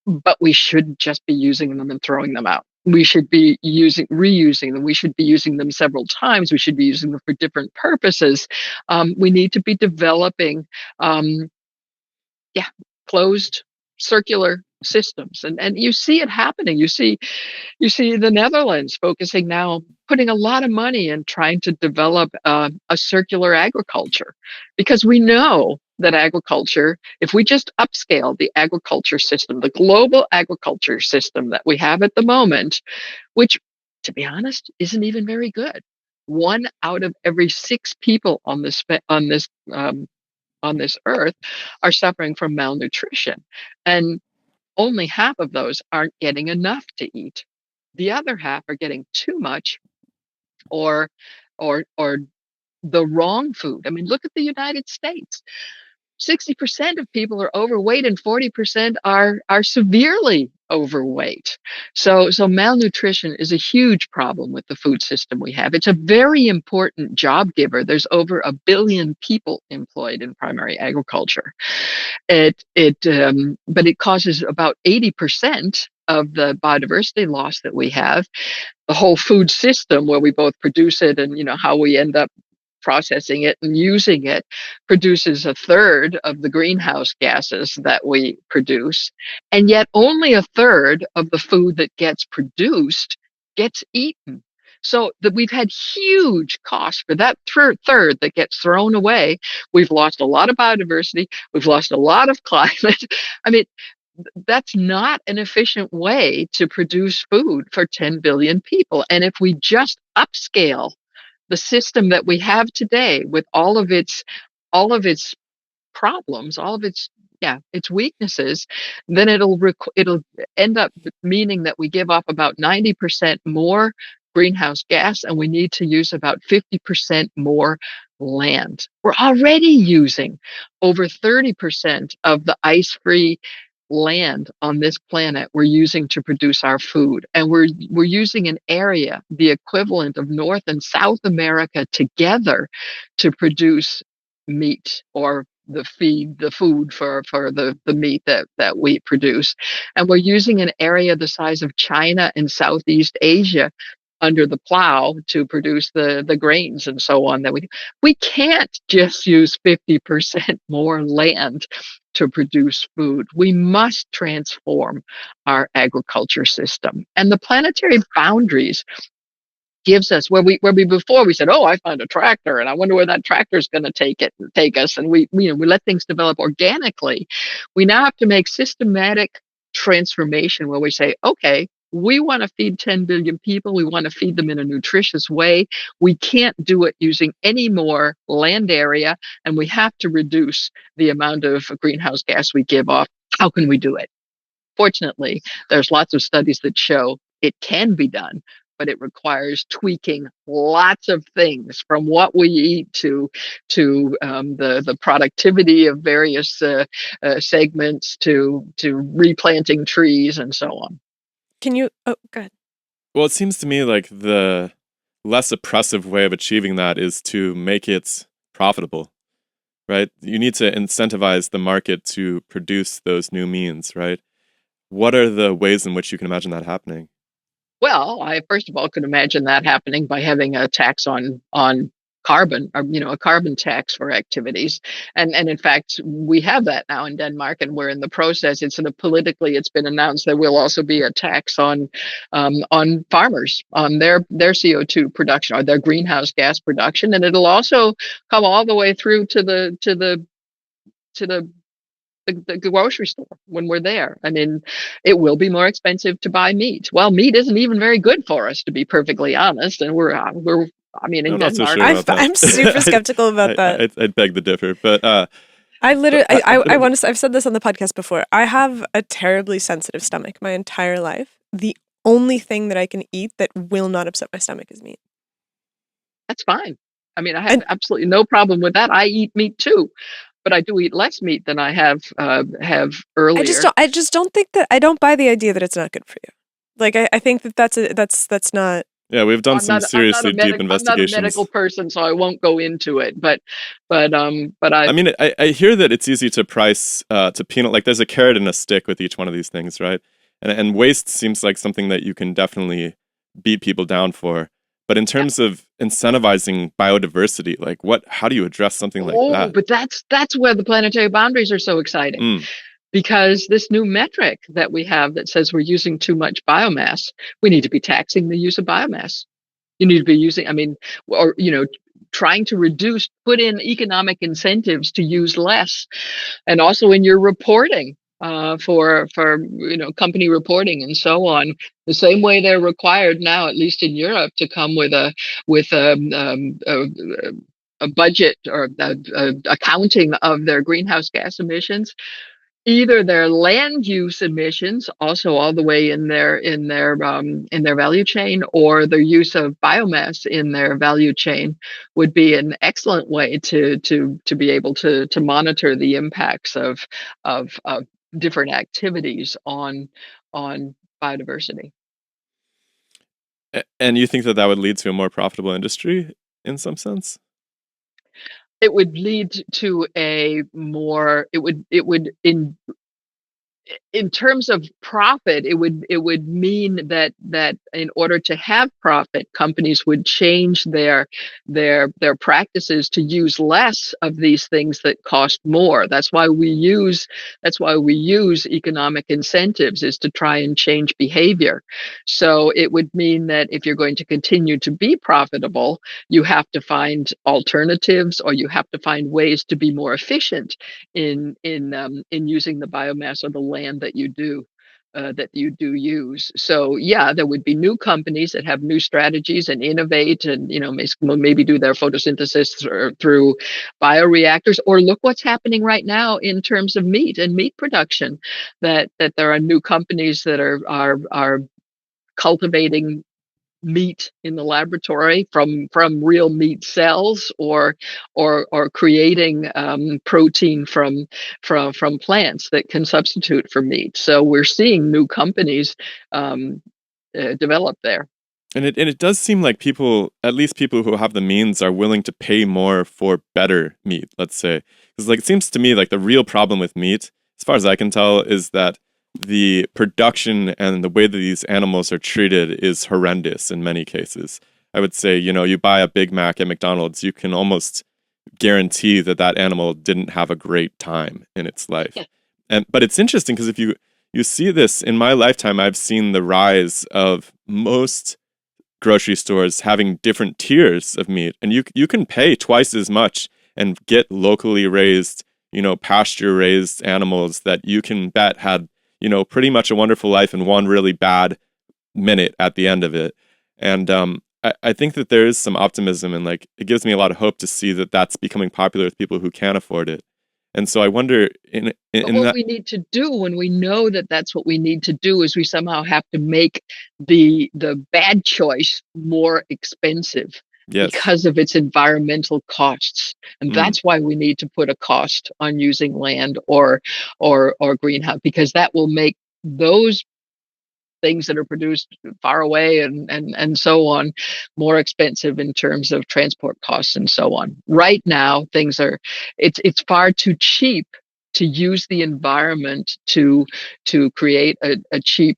but we shouldn't just be using them and throwing them out. We should be reusing them. We should be using them several times. We should be using them for different purposes. We need to be developing, closed circular systems, and you see it happening. You see the Netherlands focusing now, putting a lot of money in trying to develop a circular agriculture, because we know that agriculture, if we just upscale the agriculture system, the global agriculture system that we have at the moment, which, to be honest, isn't even very good. 1 out of every 6 people on this earth are suffering from malnutrition, and only half of those aren't getting enough to eat. The other half are getting too much or the wrong food. I mean, look at the United States. 60% of people are overweight and 40% are severely overweight. So malnutrition is a huge problem with the food system we have. It's a very important job giver. There's over 1 billion people employed in primary agriculture. But it causes about 80% of the biodiversity loss that we have. The whole food system, where we both produce it and how we end up processing it and using it, produces 1/3 of the greenhouse gases that we produce. And yet only 1/3 of the food that gets produced gets eaten. So that we've had huge costs for that third that gets thrown away. We've lost a lot of biodiversity. We've lost a lot of climate. I mean, that's not an efficient way to produce food for 10 billion people. And if we just upscale the system that we have today with all of its problems, all of its weaknesses, then it'll end up meaning that we give off about 90% more greenhouse gas, and we need to use about 50% more land. We're already using over 30% of the ice-free land on this planet we're using to produce our food, and we're using an area the equivalent of North and South America together to produce meat, or the food for the meat that we produce. And we're using an area the size of China and Southeast Asia under the plow to produce the grains and so on that we can't just use 50% more land to produce food. We must transform our agriculture system. And the Planetary Boundaries gives us where we before we said, oh, I found a tractor and I wonder where that tractor is going to take us, and we let things develop organically. We now have to make systematic transformation where we say, okay, we want to feed 10 billion people. We want to feed them in a nutritious way. We can't do it using any more land area, and we have to reduce the amount of greenhouse gas we give off. How can we do it? Fortunately, there's lots of studies that show it can be done, but it requires tweaking lots of things, from what we eat to the productivity of various segments to replanting trees and so on. Can you? Oh, go ahead. Well, it seems to me like the less oppressive way of achieving that is to make it profitable, right? You need to incentivize the market to produce those new means, right? What are the ways in which you can imagine that happening? Well, I first of all could imagine that happening by having a tax on carbon, or a carbon tax for activities, and in fact we have that now in Denmark, and we're in the process. It's sort of politically, it's been announced there will also be a tax on farmers, on their CO2 production, or their greenhouse gas production, and it'll also come all the way through to the grocery store when we're there. I mean, it will be more expensive to buy meat. Well, meat isn't even very good for us, to be perfectly honest, and we're I mean, in I'm not so Denmark, sure about that. I'm super skeptical about that. I'd beg to differ, but I literally, I want to. I've said this on the podcast before. I have a terribly sensitive stomach my entire life. The only thing that I can eat that will not upset my stomach is meat. that's fine. I mean, I have absolutely no problem with that. I eat meat too, but I do eat less meat than I have earlier. I just don't think that. I don't buy the idea that it's not good for you. Like I think that's not. yeah, we've done some seriously deep investigations. I'm not a medical person, so I won't go into it. But I mean, I hear that it's easy to price to penal. Like, there's a carrot and a stick with each one of these things, right? And waste seems like something that you can definitely beat people down for. But in terms of incentivizing biodiversity, like how do you address something like that? But that's where the planetary boundaries are so exciting. Because this new metric that we have that says we're using too much biomass, we need to be taxing the use of biomass. You need to be using, trying to put in economic incentives to use less. And also in your reporting, for company reporting and so on, the same way they're required now, at least in Europe, to come with a budget or accounting of their greenhouse gas emissions. Either their land use emissions, also all the way in their value chain, or their use of biomass in their value chain would be an excellent way to be able to monitor the impacts of different activities on on biodiversity. And you think that that would lead to a more profitable industry in some sense? It would lead to a more, it would in terms of profit, it would mean that in order to have profit, companies would change their practices to use less of these things that cost more. That's why we use economic incentives, is to try and change behavior. So it would mean that if you're going to continue to be profitable, you have to find alternatives, or you have to find ways to be more efficient in using the biomass or the land that you do use. So yeah, there would be new companies that have new strategies and innovate, and maybe do their photosynthesis through bioreactors. Or look what's happening right now in terms of meat and meat production. That there are new companies that are cultivating meat in the laboratory from real meat cells, or creating protein from plants that can substitute for meat. So we're seeing new companies develop there. And it does seem like people, at least people who have the means, are willing to pay more for better meat, let's say. Because it seems to me like the real problem with meat, as far as I can tell, is that the production and the way that these animals are treated is horrendous in many cases. I would say, you buy a Big Mac at McDonald's, you can almost guarantee that that animal didn't have a great time in its life. Yeah. But it's interesting because if you see this in my lifetime, I've seen the rise of most grocery stores having different tiers of meat, and you can pay twice as much and get locally raised, pasture raised animals that you can bet had pretty much a wonderful life and one really bad minute at the end of it. And I think that there is some optimism, and it gives me a lot of hope to see that that's becoming popular with people who can afford it. And so I wonder we need to do when we know that that's what we need to do is we somehow have to make the bad choice more expensive. Yes. Because of its environmental costs. And that's why we need to put a cost on using land or greenhouse, because that will make those things that are produced far away and so on more expensive in terms of transport costs and so on. Right now, it's far too cheap to use the environment to create a cheap,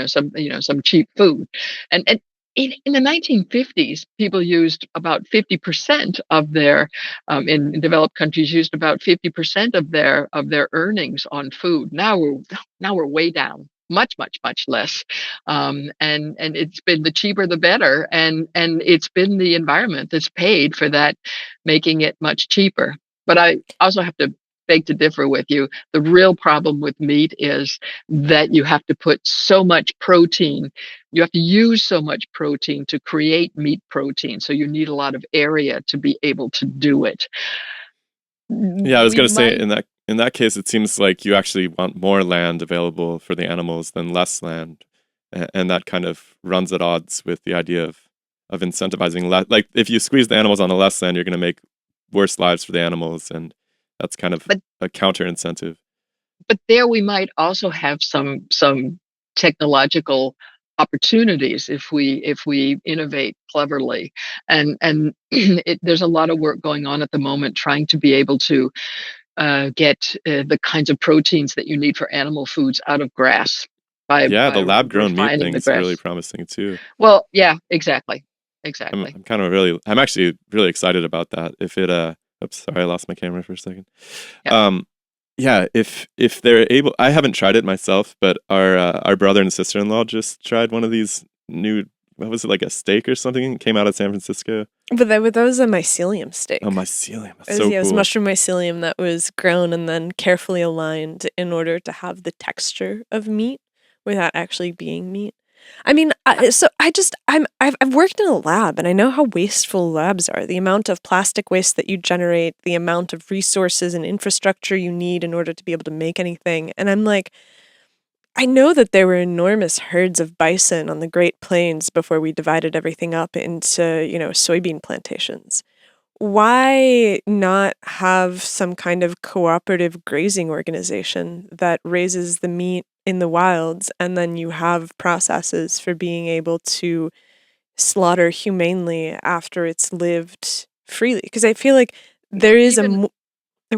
some cheap food. And in the 1950s, people used about 50% of their, in developed countries, used about 50% of their earnings on food. Now we're way down, much less, and it's been the cheaper the better, and it's been the environment that's paid for that, making it much cheaper. But I also have to beg to differ with you. The real problem with meat is that you have to put so much protein. You have to use so much protein to create meat protein. So you need a lot of area to be able to do it. Yeah, I was going to say in that case, it seems like you actually want more land available for the animals than less land. And that kind of runs at odds with the idea of incentivizing less. Like if you squeeze the animals on the less land, you're going to make worse lives for the animals, and that's kind of a counter incentive. But there we might also have some technological opportunities if we innovate cleverly, and there's a lot of work going on at the moment trying to be able to get the kinds of proteins that you need for animal foods out of grass. By the lab grown meat thing is really promising too. Well, yeah, exactly. I'm actually really excited about that. If it oops, sorry, I lost my camera for a second. Yeah. If they're able, I haven't tried it myself, but our brother and sister-in-law just tried one of these new, what was it, like a steak or something? It came out of San Francisco. But that was a mycelium steak. Oh, mycelium. That's so cool. It was mushroom mycelium that was grown and then carefully aligned in order to have the texture of meat without actually being meat. I mean, I've worked in a lab, and I know how wasteful labs are. The amount of plastic waste that you generate, the amount of resources and infrastructure you need in order to be able to make anything. And I'm like, I know that there were enormous herds of bison on the Great Plains before we divided everything up into, soybean plantations. Why not have some kind of cooperative grazing organization that raises the meat in the wilds, and then you have processes for being able to slaughter humanely after it's lived freely. Because I feel like there is oh,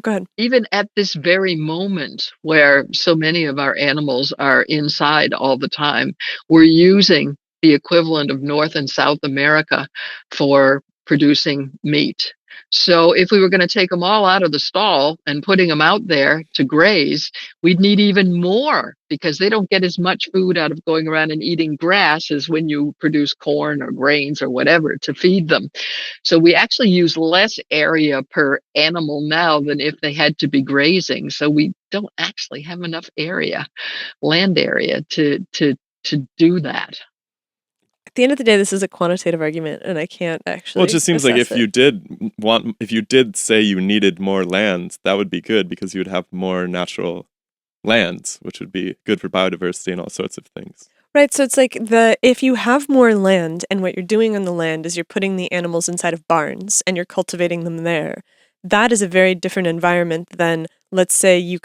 go ahead. Even at this very moment where so many of our animals are inside all the time, we're using the equivalent of North and South America for producing meat. So if we were going to take them all out of the stall and putting them out there to graze, we'd need even more, because they don't get as much food out of going around and eating grass as when you produce corn or grains or whatever to feed them. So we actually use less area per animal now than if they had to be grazing. So we don't actually have enough land area to do that. At the end of the day, this is a quantitative argument, and I can't actually. Well, it just seems like assess if you did say you needed more land, that would be good, because you would have more natural lands, which would be good for biodiversity and all sorts of things. Right, so it's like if you have more land, and what you're doing on the land is you're putting the animals inside of barns and you're cultivating them there, that is a very different environment than, let's say, you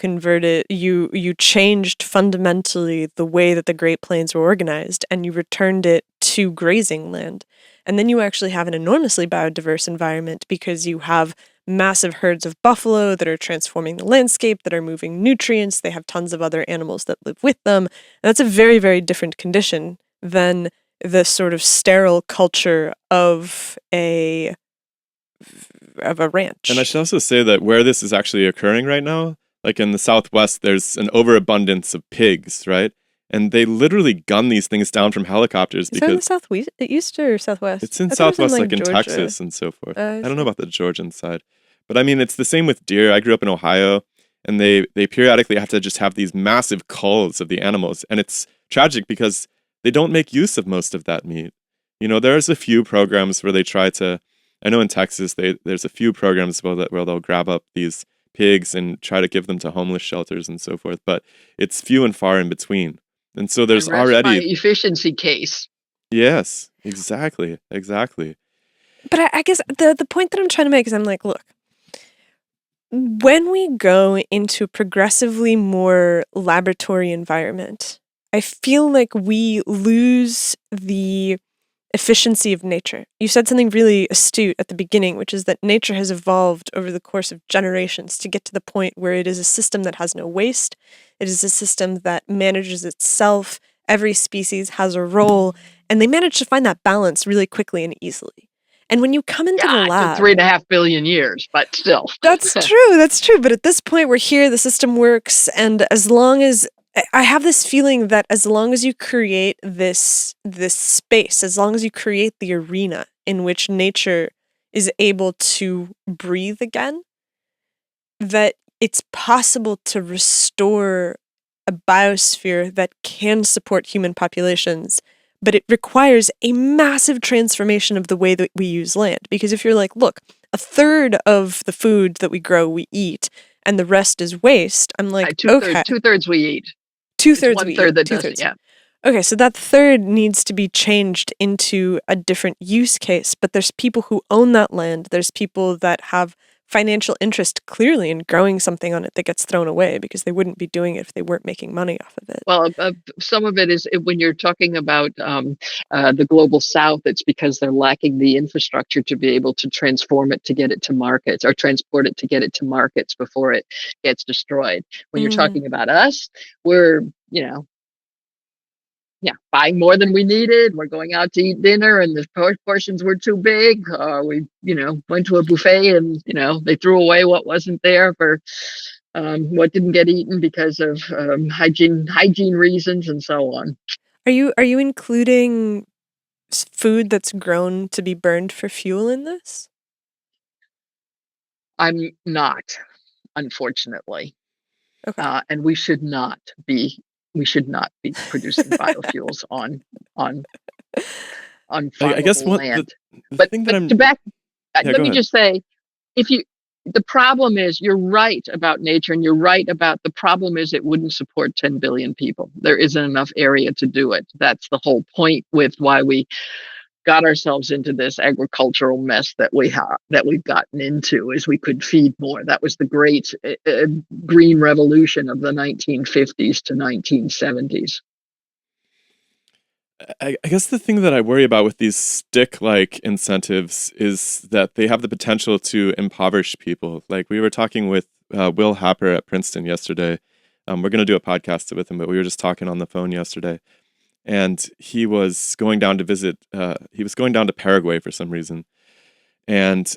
changed fundamentally the way that the Great Plains were organized and you returned it to grazing land. And then you actually have an enormously biodiverse environment, because you have massive herds of buffalo that are transforming the landscape, that are moving nutrients. They have tons of other animals that live with them. And that's a very, very different condition than the sort of sterile culture of a ranch. And I should also say that where this is actually occurring right now, like in the Southwest, there's an overabundance of pigs, right? And they literally gun these things down from helicopters Is that in the southeast, east or southwest? It's in I thought it was Southwest, like in Georgia. Texas and so forth. I I don't know about the Georgian side. But I mean, it's the same with deer. I grew up in Ohio, and they periodically have to just have these massive culls of the animals. And it's tragic because they don't make use of most of that meat. You know, there's a few programs where they try to, I know in Texas, there's a few programs where they'll grab up these pigs and try to give them to homeless shelters and so forth. But it's few and far in between. And so there's already my efficiency case. Yes, exactly. But I guess the point that I'm trying to make is, I'm like, look, when we go into a progressively more laboratory environment, I feel like we lose the efficiency of nature. You said something really astute at the beginning, which is that nature has evolved over the course of generations to get to the point where it is a system that has no waste. It is a system that manages itself. Every species has a role, and they manage to find that balance really quickly and easily. And when you come into the lab, 3.5 billion years, but still. That's true. But at this point, we're here, the system works. And as long as, I have this feeling that as long as you create this space, as long as you create the arena in which nature is able to breathe again, that it's possible to restore a biosphere that can support human populations. But it requires a massive transformation of the way that we use land. Because if you're like, look, a third of the food that we grow, we eat, and the rest is waste, I'm like, okay. Two-thirds we eat. Two-thirds we eat. One-third that doesn't, yeah. Okay, so that third needs to be changed into a different use case. But there's people who own that land. There's people that have financial interest clearly in growing something on it that gets thrown away because they wouldn't be doing it if they weren't making money off of it. Well, some of it is when you're talking about the global south, it's because they're lacking the infrastructure to be able to transform it to get it to markets, or transport it to get it to markets before it gets destroyed. When you're talking about us, we're, buying more than we needed. We're going out to eat dinner and the portions were too big. We, went to a buffet and, they threw away what wasn't there for what didn't get eaten because of hygiene reasons and so on. Are you including food that's grown to be burned for fuel in this? I'm not, unfortunately. Okay. And we should not be producing biofuels on I guess land. The thing that I'm... let me just say, the problem is, you're right about nature, and you're right about the problem is it wouldn't support 10 billion people. There isn't enough area to do it. That's the whole point with why we got ourselves into this agricultural mess that we've gotten into, is we could feed more. That was the great green revolution of the 1950s to 1970s. I guess the thing that I worry about with these stick-like incentives is that they have the potential to impoverish people. Like, we were talking with Will Happer at Princeton yesterday. We're going to do a podcast with him, but we were just talking on the phone yesterday. And he was going down to visit, he was going down to Paraguay for some reason. And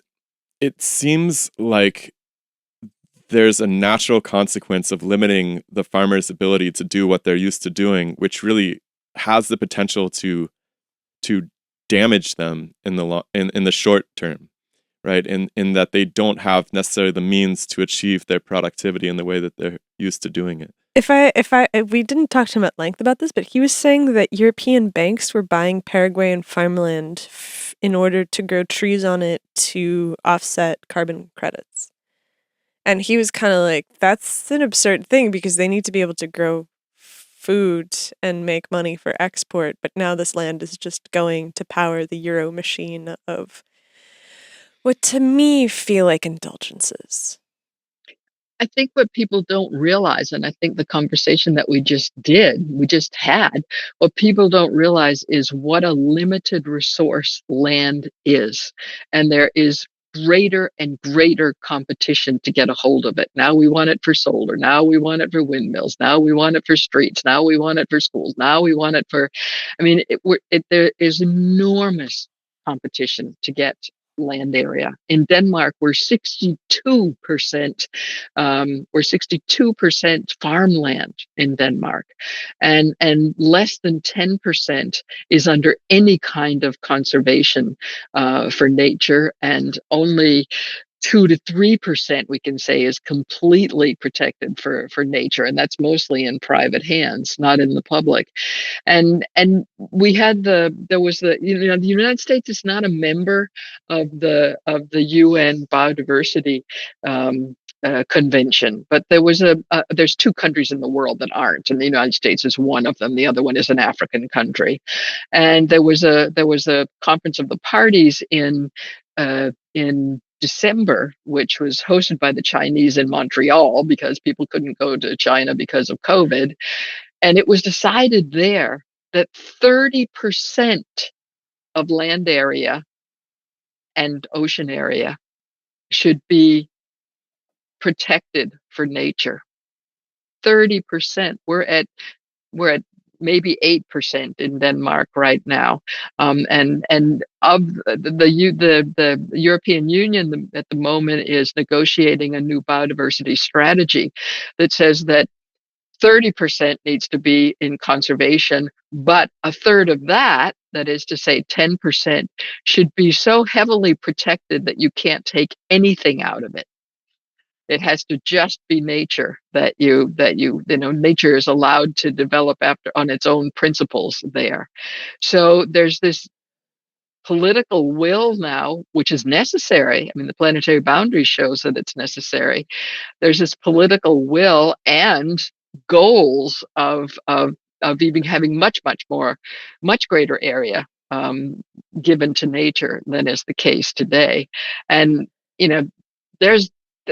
it seems like there's a natural consequence of limiting the farmer's ability to do what they're used to doing, which really has the potential to damage them in the short term, right? In that they don't have necessarily the means to achieve their productivity in the way that they're used to doing it. We didn't talk to him at length about this, but he was saying that European banks were buying Paraguayan farmland in order to grow trees on it to offset carbon credits. And he was kind of like, that's an absurd thing because they need to be able to grow food and make money for export. But now this land is just going to power the Euro machine of what to me feel like indulgences. I think what people don't realize, and I think the conversation that we just had, what people don't realize is what a limited resource land is. And there is greater and greater competition to get a hold of it. Now we want it for solar. Now we want it for windmills. Now we want it for streets. Now we want it for schools. Now we want it for, there is enormous competition to get land area. In Denmark, we're 62%. We're 62% farmland in Denmark, and less than 10% is under any kind of conservation for nature, and only 2 to 3% we can say is completely protected for nature, and that's mostly in private hands, not in the public. And we had the United States is not a member of the UN Biodiversity Convention, but there's 2 countries in the world that aren't, and the United States is one of them. The other one is an African country, and there was a conference of the parties in December, which was hosted by the Chinese in Montreal because people couldn't go to China because of COVID. And it was decided there that 30% of land area and ocean area should be protected for nature. 30%. We're at maybe 8% in Denmark right now, and of the European Union at the moment is negotiating a new biodiversity strategy that says that 30% needs to be in conservation, but a third of that is to say 10%, should be so heavily protected that you can't take anything out of it. It has to just be nature that nature is allowed to develop on its own principles there. So there's this political will now, which is necessary. I mean, the Planetary Boundaries shows that it's necessary. There's this political will and goals of even having much greater area given to nature than is the case today. And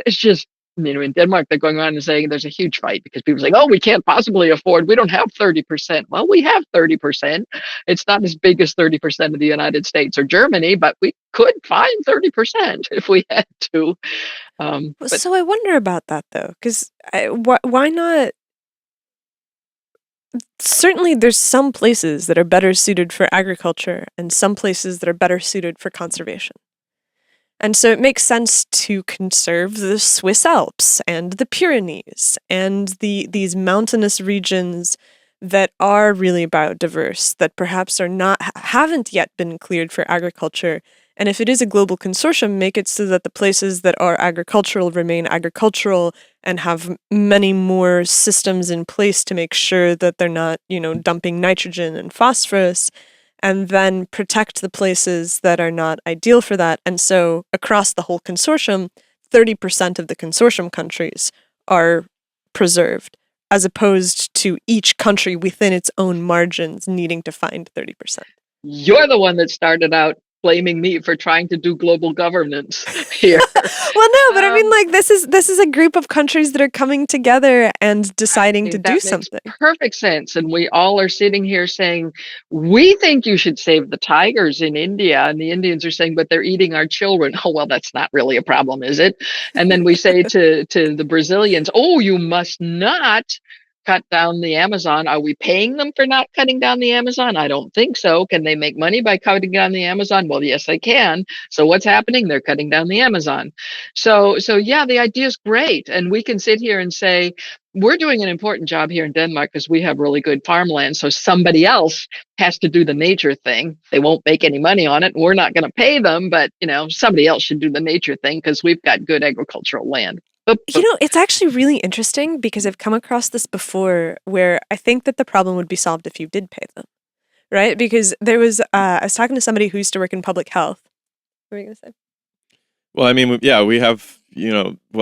it's just, in Denmark, they're going around and saying there's a huge fight because people say, oh, we can't possibly afford, we don't have 30%. Well, we have 30%. It's not as big as 30% of the United States or Germany, but we could find 30% if we had to. So I wonder about that, though, because why not? Certainly, there's some places that are better suited for agriculture and some places that are better suited for conservation. And so it makes sense to conserve the Swiss Alps and the Pyrenees and these mountainous regions that are really biodiverse, that perhaps haven't yet been cleared for agriculture. And if it is a global consortium, make it so that the places that are agricultural remain agricultural and have many more systems in place to make sure that they're not, dumping nitrogen and phosphorus, and then protect the places that are not ideal for that. And so across the whole consortium, 30% of the consortium countries are preserved, as opposed to each country within its own margins needing to find 30%. you're the one that started out blaming me for trying to do global governance here. Well, no, but I mean, like, this is a group of countries that are coming together and deciding to do That makes something. perfect sense. And we all are sitting here saying, we think you should save the tigers in India. And the Indians are saying, but they're eating our children. Oh, well, that's not really a problem, is it? And then we say to the Brazilians, oh, you must not cut down the Amazon. Are we paying them for not cutting down the Amazon? I don't think so. Can they make money by cutting down the Amazon? Well, yes, they can. So what's happening? They're cutting down the Amazon. So yeah, the idea is great. And we can sit here and say, we're doing an important job here in Denmark because we have really good farmland. So somebody else has to do the nature thing. They won't make any money on it. And we're not going to pay them, but somebody else should do the nature thing because we've got good agricultural land. It's actually really interesting because I've come across this before where I think that the problem would be solved if you did pay them, right? Because there was, I was talking to somebody who used to work in public health. What were you going to say? Well, I mean, yeah, we have,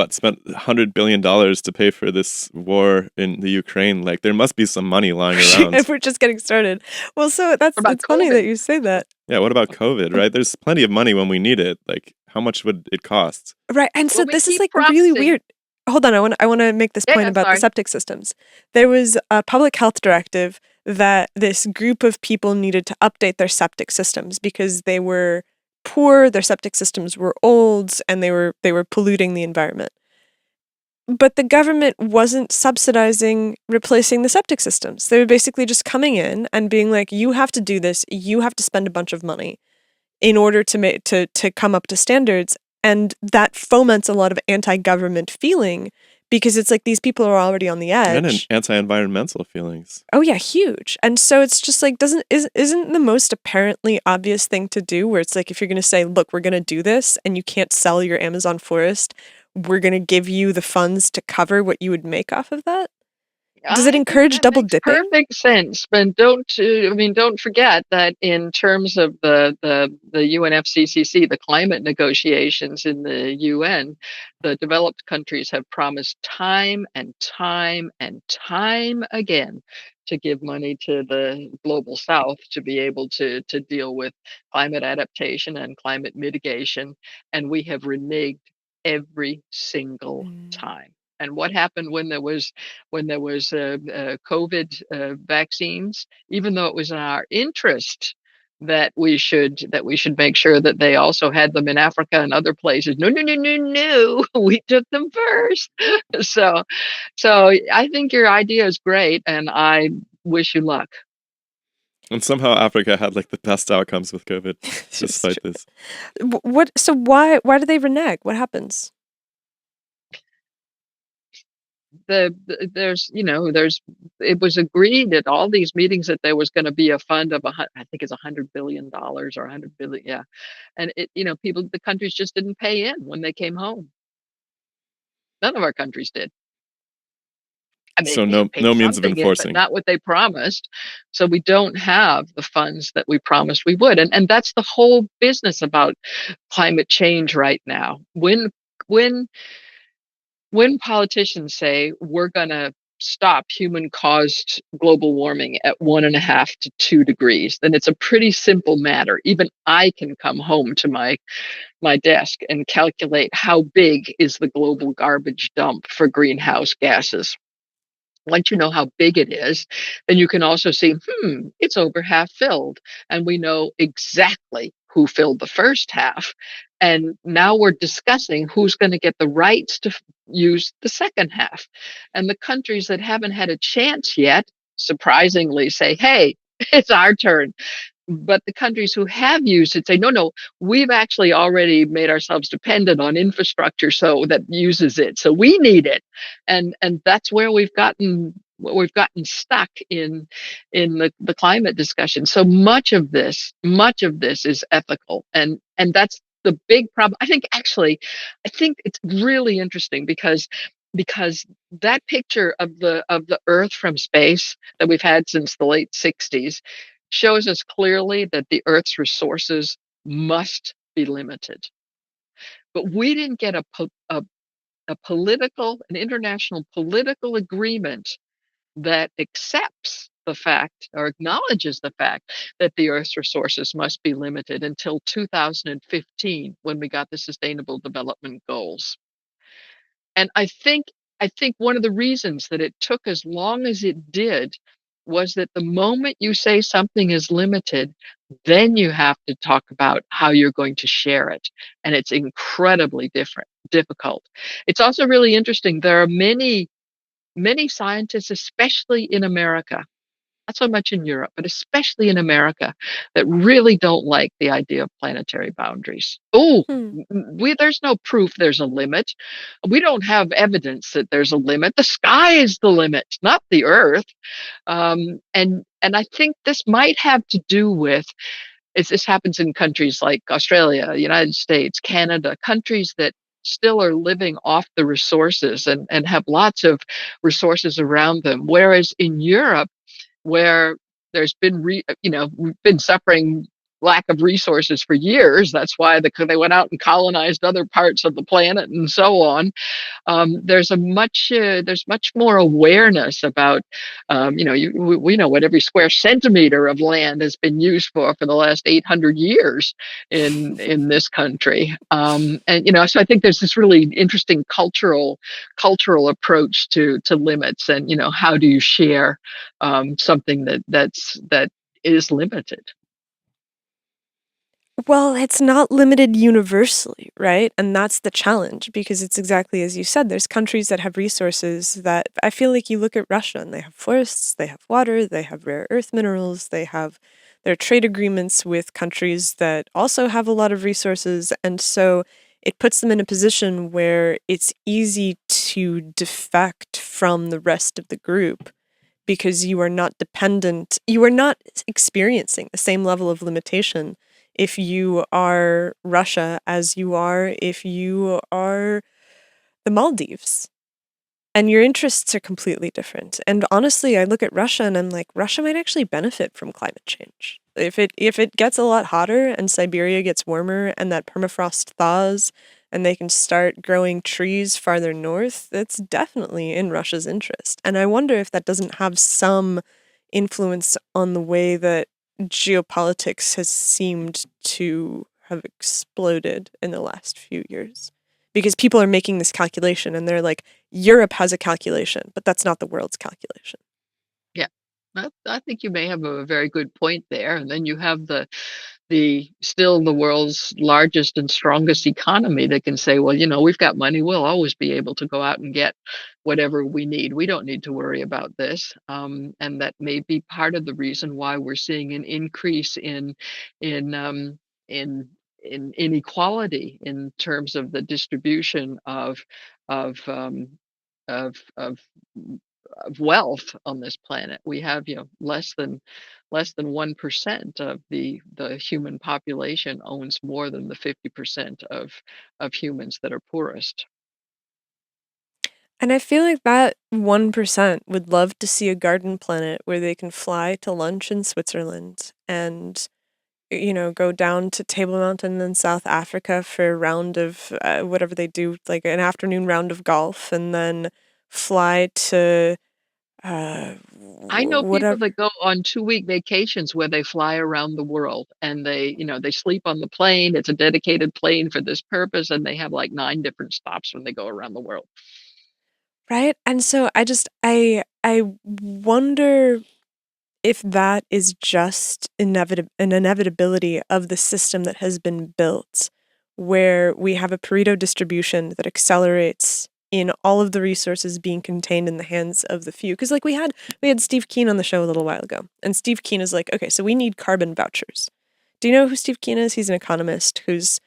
spent $100 billion to pay for this war in the Ukraine. Like, there must be some money lying around. If we're just getting started. Well, so it's funny that you say that. Yeah, what about COVID, right? There's plenty of money when we need it. Like, how much would it cost? Right, and so this is like really weird. Hold on, I want to make this point about the septic systems. There was a public health directive that this group of people needed to update their septic systems because they were poor, their septic systems were old, and they were polluting the environment. But the government wasn't subsidizing replacing the septic systems. They were basically just coming in and being like, you have to do this, you have to spend a bunch of money in order to come up to standards. And that foments a lot of anti-government feeling because it's like these people are already on the edge. And anti-environmental feelings. Oh yeah, huge. And so it's just like, isn't the most apparently obvious thing to do where it's like, if you're going to say, look, we're going to do this and you can't sell your Amazon forest, we're going to give you the funds to cover what you would make off of that? Does it encourage double dipping? Perfect sense, but don't forget that in terms of the UNFCCC, the climate negotiations in the UN, the developed countries have promised time and time and time again to give money to the global south to be able to deal with climate adaptation and climate mitigation, and we have reneged every single time. And what happened when there was COVID vaccines? Even though it was in our interest that we should make sure that they also had them in Africa and other places. No, we took them first. So I think your idea is great, and I wish you luck. And somehow Africa had like the best outcomes with COVID, despite this. So why do they renege? What happens? It was agreed at all these meetings that there was going to be a fund of I think it's $100 billion or 100 billion, yeah, and the countries just didn't pay in when they came home. None of our countries did. I mean, so no means of enforcing, but not what they promised. So we don't have the funds that we promised we would, and that's the whole business about climate change right now. When politicians say we're going to stop human-caused global warming at 1.5 to 2 degrees, then it's a pretty simple matter. Even I can come home to my desk and calculate how big is the global garbage dump for greenhouse gases. Once you know how big it is, then you can also see, it's over half filled. And we know exactly who filled the first half. And now we're discussing who's going to get the rights to use the second half. And the countries that haven't had a chance yet, surprisingly say, hey, it's our turn. But the countries who have used it say, no, we've actually already made ourselves dependent on infrastructure so that uses it. So we need it. And that's where we've gotten stuck in the climate discussion. So much of this is ethical. And that's the big problem. I think it's really interesting because that picture of the Earth from space that we've had since the late 60s shows us clearly that the Earth's resources must be limited. But we didn't get an international political agreement that accepts the fact, or acknowledges the fact, that the Earth's resources must be limited until 2015, when we got the Sustainable Development Goals. And I think one of the reasons that it took as long as it did was that the moment you say something is limited, then you have to talk about how you're going to share it. And it's incredibly difficult. It's also really interesting. There are many scientists, especially in America, not so much in Europe, but especially in America, that really don't like the idea of planetary boundaries. Oh, Hmm. there's no proof there's a limit. We don't have evidence that there's a limit. The sky is the limit, not the Earth. And I think this might have to do with, this happens in countries like Australia, United States, Canada, countries that still are living off the resources and have lots of resources around them. Whereas in Europe, where there's been, we've been suffering lack of resources for years. That's why they went out and colonized other parts of the planet and so on. There's much more awareness about, we know what every square centimeter of land has been used for the last 800 years in this country. So I think there's this really interesting cultural approach to limits, and how do you share something that is limited. Well, it's not limited universally, right? And that's the challenge, because it's exactly as you said. There's countries that have resources that I feel like you look at Russia and they have forests, they have water, they have rare earth minerals, they have their trade agreements with countries that also have a lot of resources. And so it puts them in a position where it's easy to defect from the rest of the group, because you are not experiencing the same level of limitation if you are Russia as you are if you are the Maldives. And your interests are completely different. And honestly, I look at Russia and I'm like, Russia might actually benefit from climate change. If it gets a lot hotter and Siberia gets warmer and that permafrost thaws and they can start growing trees farther north, that's definitely in Russia's interest. And I wonder if that doesn't have some influence on the way that geopolitics has seemed to have exploded in the last few years. Because people are making this calculation and they're like, Europe has a calculation, but that's not the world's calculation. Yeah, I think you may have a very good point there. And then you have the still the world's largest and strongest economy that can say, well, we've got money. We'll always be able to go out and get whatever we need. We don't need to worry about this. And that may be part of the reason why we're seeing an increase in inequality in terms of the distribution of of um, of wealth on this planet. We have less than 1% of the human population owns more than the 50% of humans that are poorest. And I feel like that 1% would love to see a garden planet where they can fly to lunch in Switzerland and, go down to Table Mountain in South Africa for a round of whatever they do, like an afternoon round of golf, and then fly to I know people whatever. that go on 2-week vacations where they fly around the world, and they sleep on the plane. It's a dedicated plane for this purpose, and they have like 9 different stops when they go around the world. Right? And so I wonder if that is just an inevitability of the system that has been built, where we have a Pareto distribution that accelerates in all of the resources being contained in the hands of the few. Because like we had Steve Keen on the show a little while ago, and Steve Keen is like, okay, so we need carbon vouchers. Do you know who Steve Keen is? He's an economist who's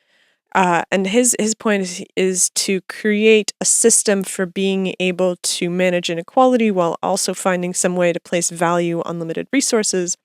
and his point is to create a system for being able to manage inequality while also finding some way to place value on limited resources.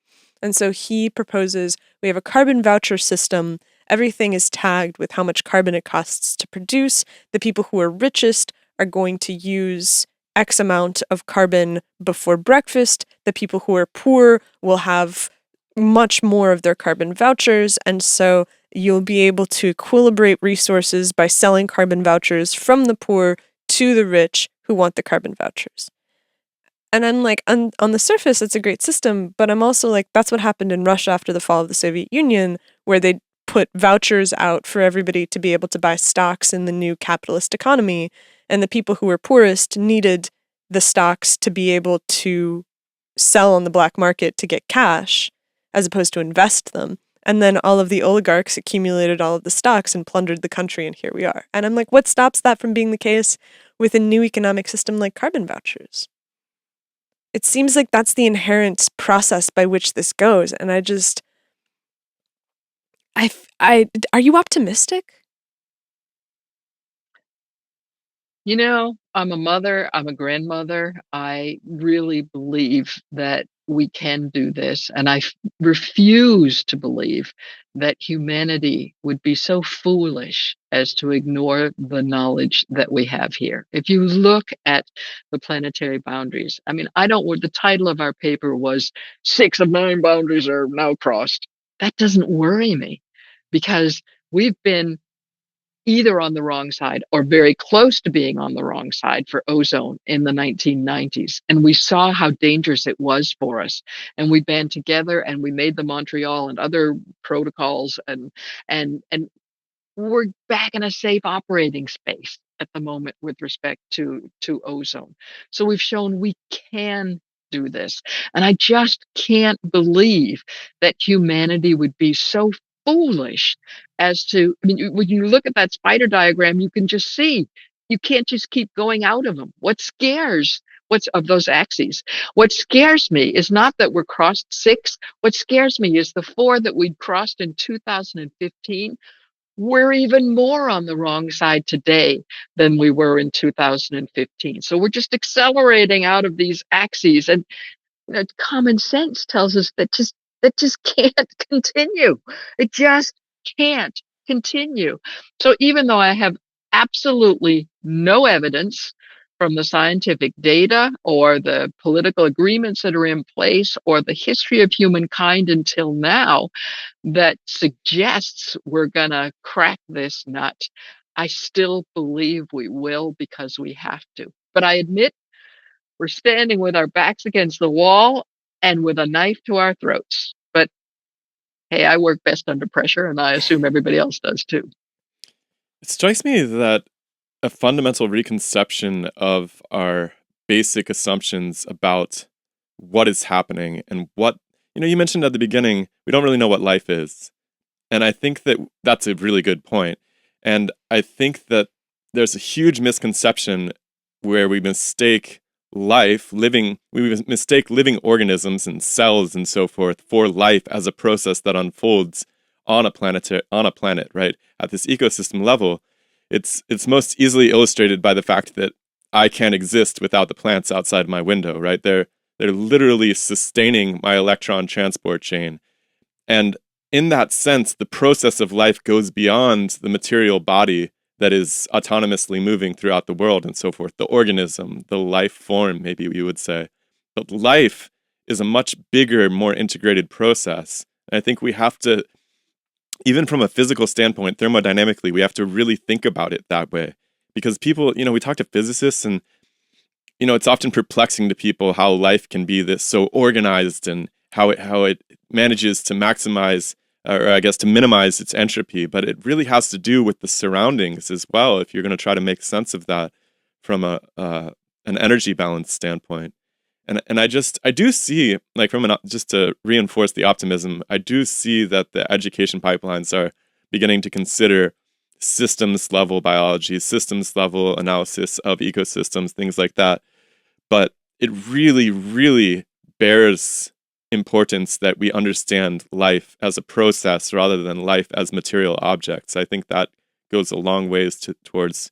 And so he proposes we have a carbon voucher system. Everything is tagged with how much carbon it costs to produce. The people who are richest are going to use X amount of carbon before breakfast. The people who are poor will have much more of their carbon vouchers, and so you'll be able to equilibrate resources by selling carbon vouchers from the poor to the rich who want the carbon vouchers. And I'm like, on the surface, it's a great system, but I'm also like, that's what happened in Russia after the fall of the Soviet Union, where they put vouchers out for everybody to be able to buy stocks in the new capitalist economy. And the people who were poorest needed the stocks to be able to sell on the black market to get cash, as opposed to invest them. And then all of the oligarchs accumulated all of the stocks and plundered the country, and here we are. And I'm like, what stops that from being the case with a new economic system like carbon vouchers? It seems like that's the inherent process by which this goes. And are you optimistic? I'm a mother, I'm a grandmother. I really believe that we can do this. And refuse to believe that humanity would be so foolish as to ignore the knowledge that we have here. If you look at the planetary boundaries, I mean, the title of our paper was 6 of 9 boundaries are now crossed. That doesn't worry me because we've been either on the wrong side or very close to being on the wrong side for ozone in the 1990s. And we saw how dangerous it was for us. And we band together and we made the Montreal and other protocols and we're back in a safe operating space at the moment with respect to ozone. So we've shown we can do this. And I just can't believe that humanity would be so foolish as to, I mean, when you look at that spider diagram, you can just see you can't just keep going out of them. What's of those axes? What scares me is not that we're crossed 6. What scares me is the 4 that we'd crossed in 2015. We're even more on the wrong side today than we were in 2015. So we're just accelerating out of these axes. And common sense tells us that just can't continue. It just can't continue. So even though I have absolutely no evidence from the scientific data or the political agreements that are in place or the history of humankind until now that suggests we're going to crack this nut, I still believe we will because we have to. But I admit we're standing with our backs against the wall and with a knife to our throats. But hey, I work best under pressure, and I assume everybody else does too. It strikes me that a fundamental reconception of our basic assumptions about what is happening and what, you mentioned at the beginning, we don't really know what life is. And I think that that's a really good point. And I think that there's a huge misconception where we mistake living organisms and cells and so forth for life as a process that unfolds on a planet, right? At this ecosystem level, it's most easily illustrated by the fact that I can't exist without the plants outside my window, right? They're literally sustaining my electron transport chain. And in that sense, the process of life goes beyond the material body that is autonomously moving throughout the world and so forth. The organism, the life form, maybe we would say. But life is a much bigger, more integrated process. And I think we have to, even from a physical standpoint, thermodynamically, we have to really think about it that way. Because people, we talk to physicists and, it's often perplexing to people how life can be this so organized and how it manages to maximize, or I guess to minimize its entropy. But it really has to do with the surroundings as well, if you're going to try to make sense of that from an energy balance standpoint. And I do see, like just to reinforce the optimism, I do see that the education pipelines are beginning to consider systems level biology, systems level analysis of ecosystems, things like that. But it really, really bears importance that we understand life as a process rather than life as material objects. I think that goes a long ways towards,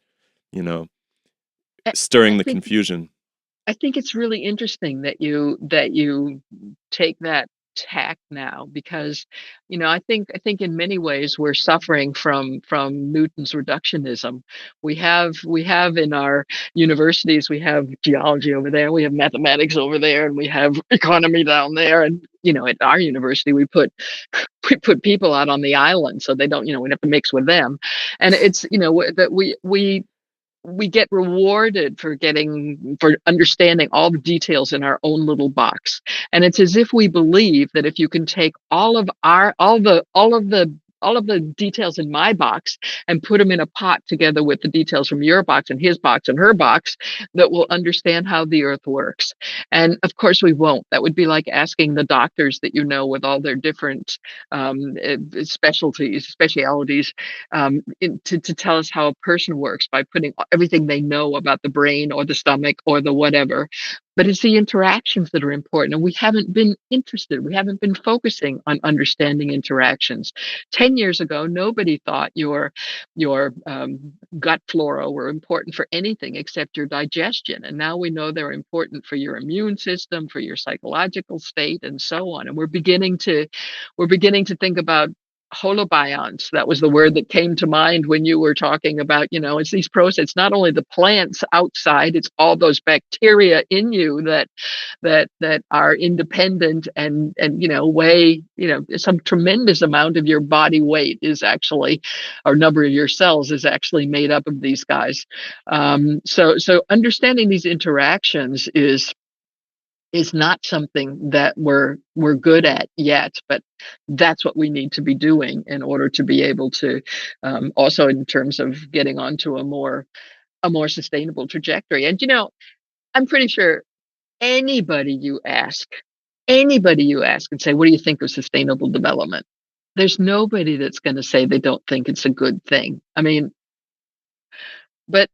stirring the confusion. I think it's really interesting that you take that tack now because I think in many ways we're suffering from Newton's reductionism. We have in our universities, we have geology over there, we have mathematics over there, and we have economy down there. And at our university we put people out on the island so they don't we have to mix with them. And it's that we we get rewarded for understanding all the details in our own little box. And it's as if we believe that if you can take all of the details in my box and put them in a pot together with the details from your box and his box and her box, that we'll understand how the earth works. And of course we won't. That would be like asking the doctors that you know with all their different specialities to tell us how a person works by putting everything they know about the brain or the stomach or the whatever. But it's the interactions that are important. And we haven't been interested. We haven't been focusing on understanding interactions. 10 years ago, nobody thought your gut flora were important for anything except your digestion. And now we know they're important for your immune system, for your psychological state, and so on. And we're beginning to think about holobionts. That was the word that came to mind when you were talking about, it's these processes. It's not only the plants outside, it's all those bacteria in you that are independent and weigh, some tremendous amount of your body weight is actually, or number of your cells is actually made up of these guys. So understanding these interactions is not something that we're good at yet, but that's what we need to be doing in order to be able to also in terms of getting onto a more sustainable trajectory. And I'm pretty sure anybody you ask and say, what do you think of sustainable development? There's nobody that's going to say they don't think it's a good thing. I mean, but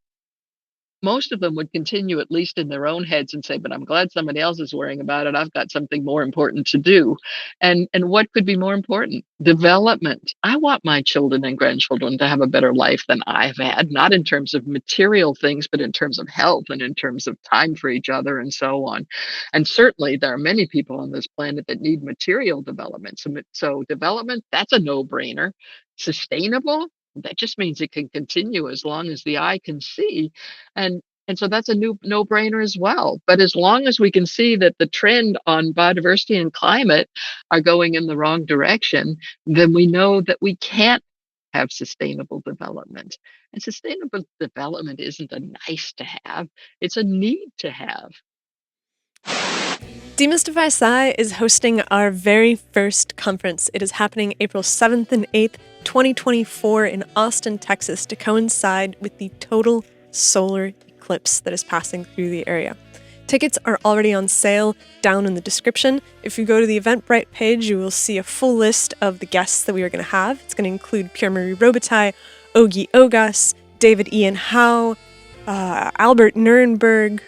most of them would continue, at least in their own heads, and say, but I'm glad somebody else is worrying about it. I've got something more important to do. And what could be more important? Development. I want my children and grandchildren to have a better life than I've had, not in terms of material things, but in terms of health and in terms of time for each other and so on. And certainly there are many people on this planet that need material development. So development, that's a no-brainer. Sustainable, that just means it can continue as long as the eye can see. And so that's a no-brainer as well. But as long as we can see that the trend on biodiversity and climate are going in the wrong direction, then we know that we can't have sustainable development. And sustainable development isn't a nice to have, it's a need to have. Demystify Sci is hosting our very first conference. It is happening April 7th and 8th, 2024 in Austin, Texas, to coincide with the total solar eclipse that is passing through the area. Tickets are already on sale down in the description. If you go to the Eventbrite page, you will see a full list of the guests that we are going to have. It's going to include Pierre-Marie Robitaille, Ogi Ogas, David Ian Howe, Albert Nuremberg,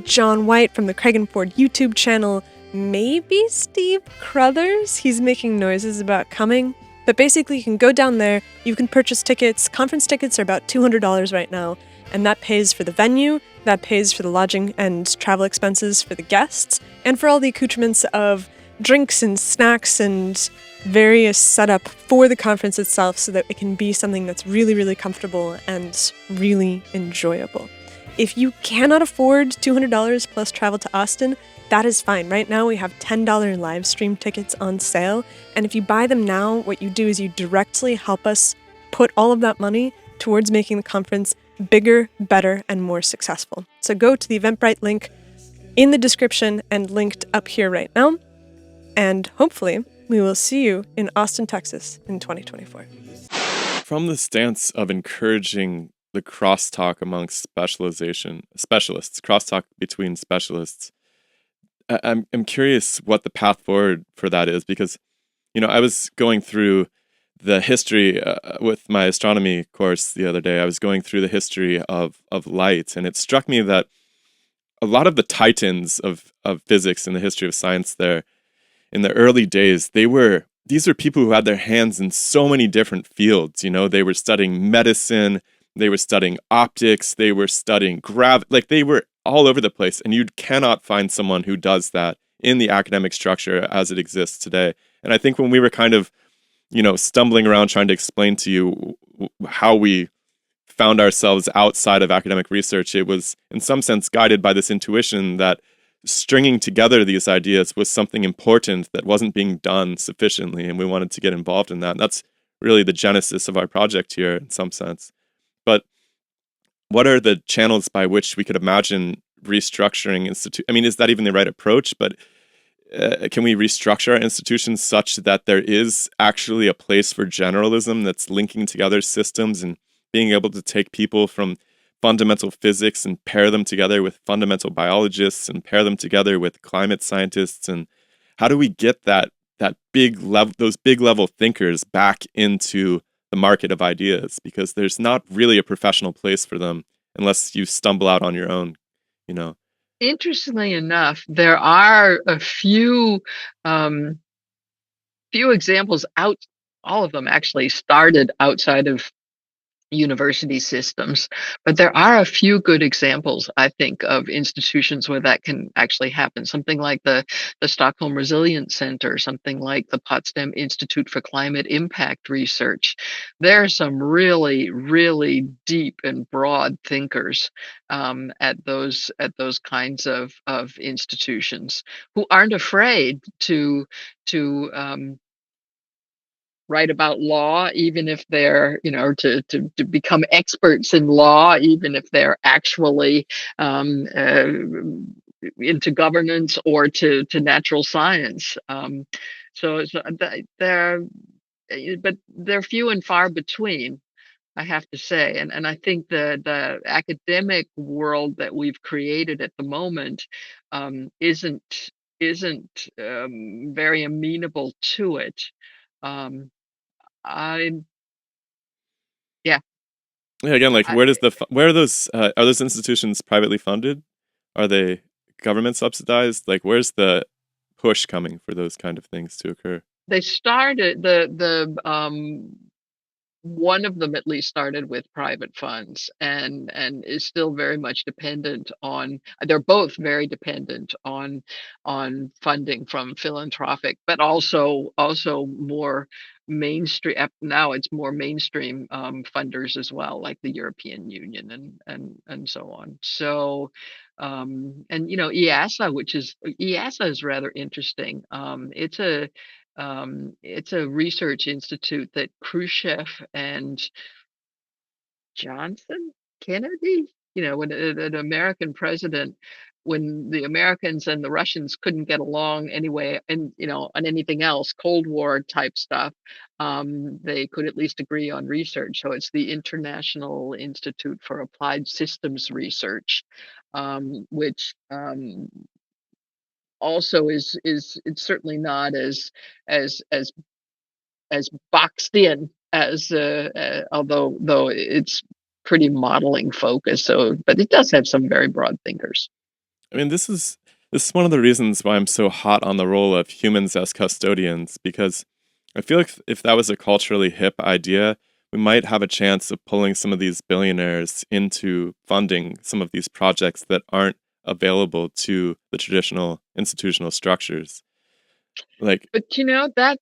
John White from the Craig and Ford YouTube channel, maybe Steve Crothers. He's making noises about coming. But basically, you can go down there, you can purchase tickets. Conference tickets are about $200 right now, and that pays for the venue, that pays for the lodging and travel expenses for the guests, and for all the accoutrements of drinks and snacks and various setup for the conference itself so that it can be something that's really, really comfortable and really enjoyable. If you cannot afford $200 plus travel to Austin, that is fine. Right now, we have $10 live stream tickets on sale. And if you buy them now, what you do is you directly help us put all of that money towards making the conference bigger, better, and more successful. So go to the Eventbrite link in the description and linked up here right now. And hopefully, we will see you in Austin, Texas in 2024. From the stance of encouraging the crosstalk amongst specialists, crosstalk between specialists, I'm curious what the path forward for that is, because, I was going through the history with my astronomy course the other day. I was going through the history of light, and it struck me that a lot of the titans of physics in the history of science there, in the early days, these were people who had their hands in so many different fields. They were studying medicine, they were studying optics, they were studying gravity, they were all over the place. And you cannot find someone who does that in the academic structure as it exists today. And I think when we were kind of, stumbling around trying to explain to you how we found ourselves outside of academic research, it was in some sense guided by this intuition that stringing together these ideas was something important that wasn't being done sufficiently, and we wanted to get involved in that. And that's really the genesis of our project here in some sense. But what are the channels by which we could imagine restructuring I mean, is that even the right approach? But can we restructure our institutions such that there is actually a place for generalism that's linking together systems and being able to take people from fundamental physics and pair them together with fundamental biologists and pair them together with climate scientists? And how do we get that big level, those big level thinkers back into the market of ideas? Because there's not really a professional place for them unless you stumble out on your own, you know. Interestingly enough, there are a few examples out. All of them actually started outside of university systems, but there are a few good examples, I think, of institutions where that can actually happen. Something like the Stockholm Resilience Center, something like the Potsdam Institute for Climate Impact Research. There are some really, really deep and broad thinkers at those kinds of institutions who aren't afraid to write about law, even if they're, to become experts in law, even if they're actually into governance or to natural science. But they're few and far between, I have to say. And I think the academic world that we've created at the moment isn't very amenable to it. Um, I yeah, Yeah, again, like I, where are those institutions privately funded? Are they government subsidized? Like, where's the push coming for those kind of things to occur? they started the one of them at least started with private funds and is still very much dependent on. They're both very dependent on funding from philanthropic, but also more mainstream. Now it's more mainstream funders as well, like the European Union and so on. So and EASA, EASA is rather interesting. It's a research institute that Khrushchev and Johnson, Kennedy, when an American president, when the Americans and the Russians couldn't get along anyway, and on anything else, Cold War type stuff, they could at least agree on research. So it's the International Institute for Applied Systems Research, which also is it's certainly not as as as boxed in as although though it's pretty modeling focused. So, but it does have some very broad thinkers. I mean, this is one of the reasons why I'm so hot on the role of humans as custodians, because I feel like if that was a culturally hip idea, we might have a chance of pulling some of these billionaires into funding some of these projects that aren't available to the traditional institutional structures. Like, But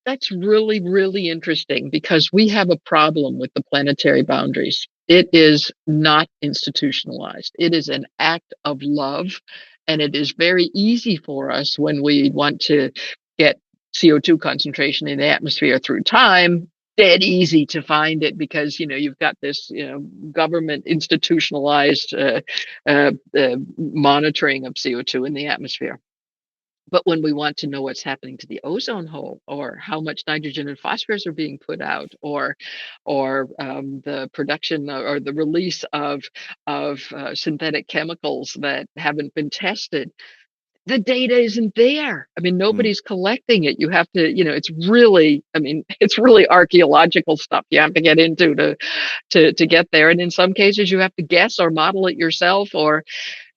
that's really, really interesting because we have a problem with the planetary boundaries. It is not institutionalized. It is an act of love. And it is very easy for us when we want to get CO2 concentration in the atmosphere through time, dead easy to find it because, you've got this, government institutionalized monitoring of CO2 in the atmosphere. But when we want to know what's happening to the ozone hole, or how much nitrogen and phosphorus are being put out, or the production or the release of synthetic chemicals that haven't been tested, the data isn't there. I mean, mm, nobody's collecting it. You have to, it's really, I mean, it's really archaeological stuff you have to get into to get there. And in some cases, you have to guess or model it yourself, or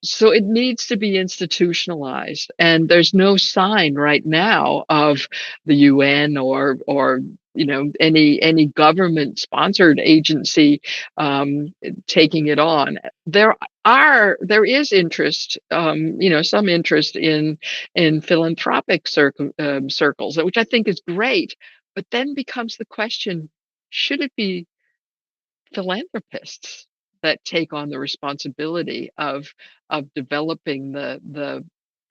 so it needs to be institutionalized, and there's no sign right now of the UN or any government sponsored agency taking it on. There is interest, some interest in philanthropic circles, which I think is great, but then becomes the question: should it be philanthropists that take on the responsibility of developing the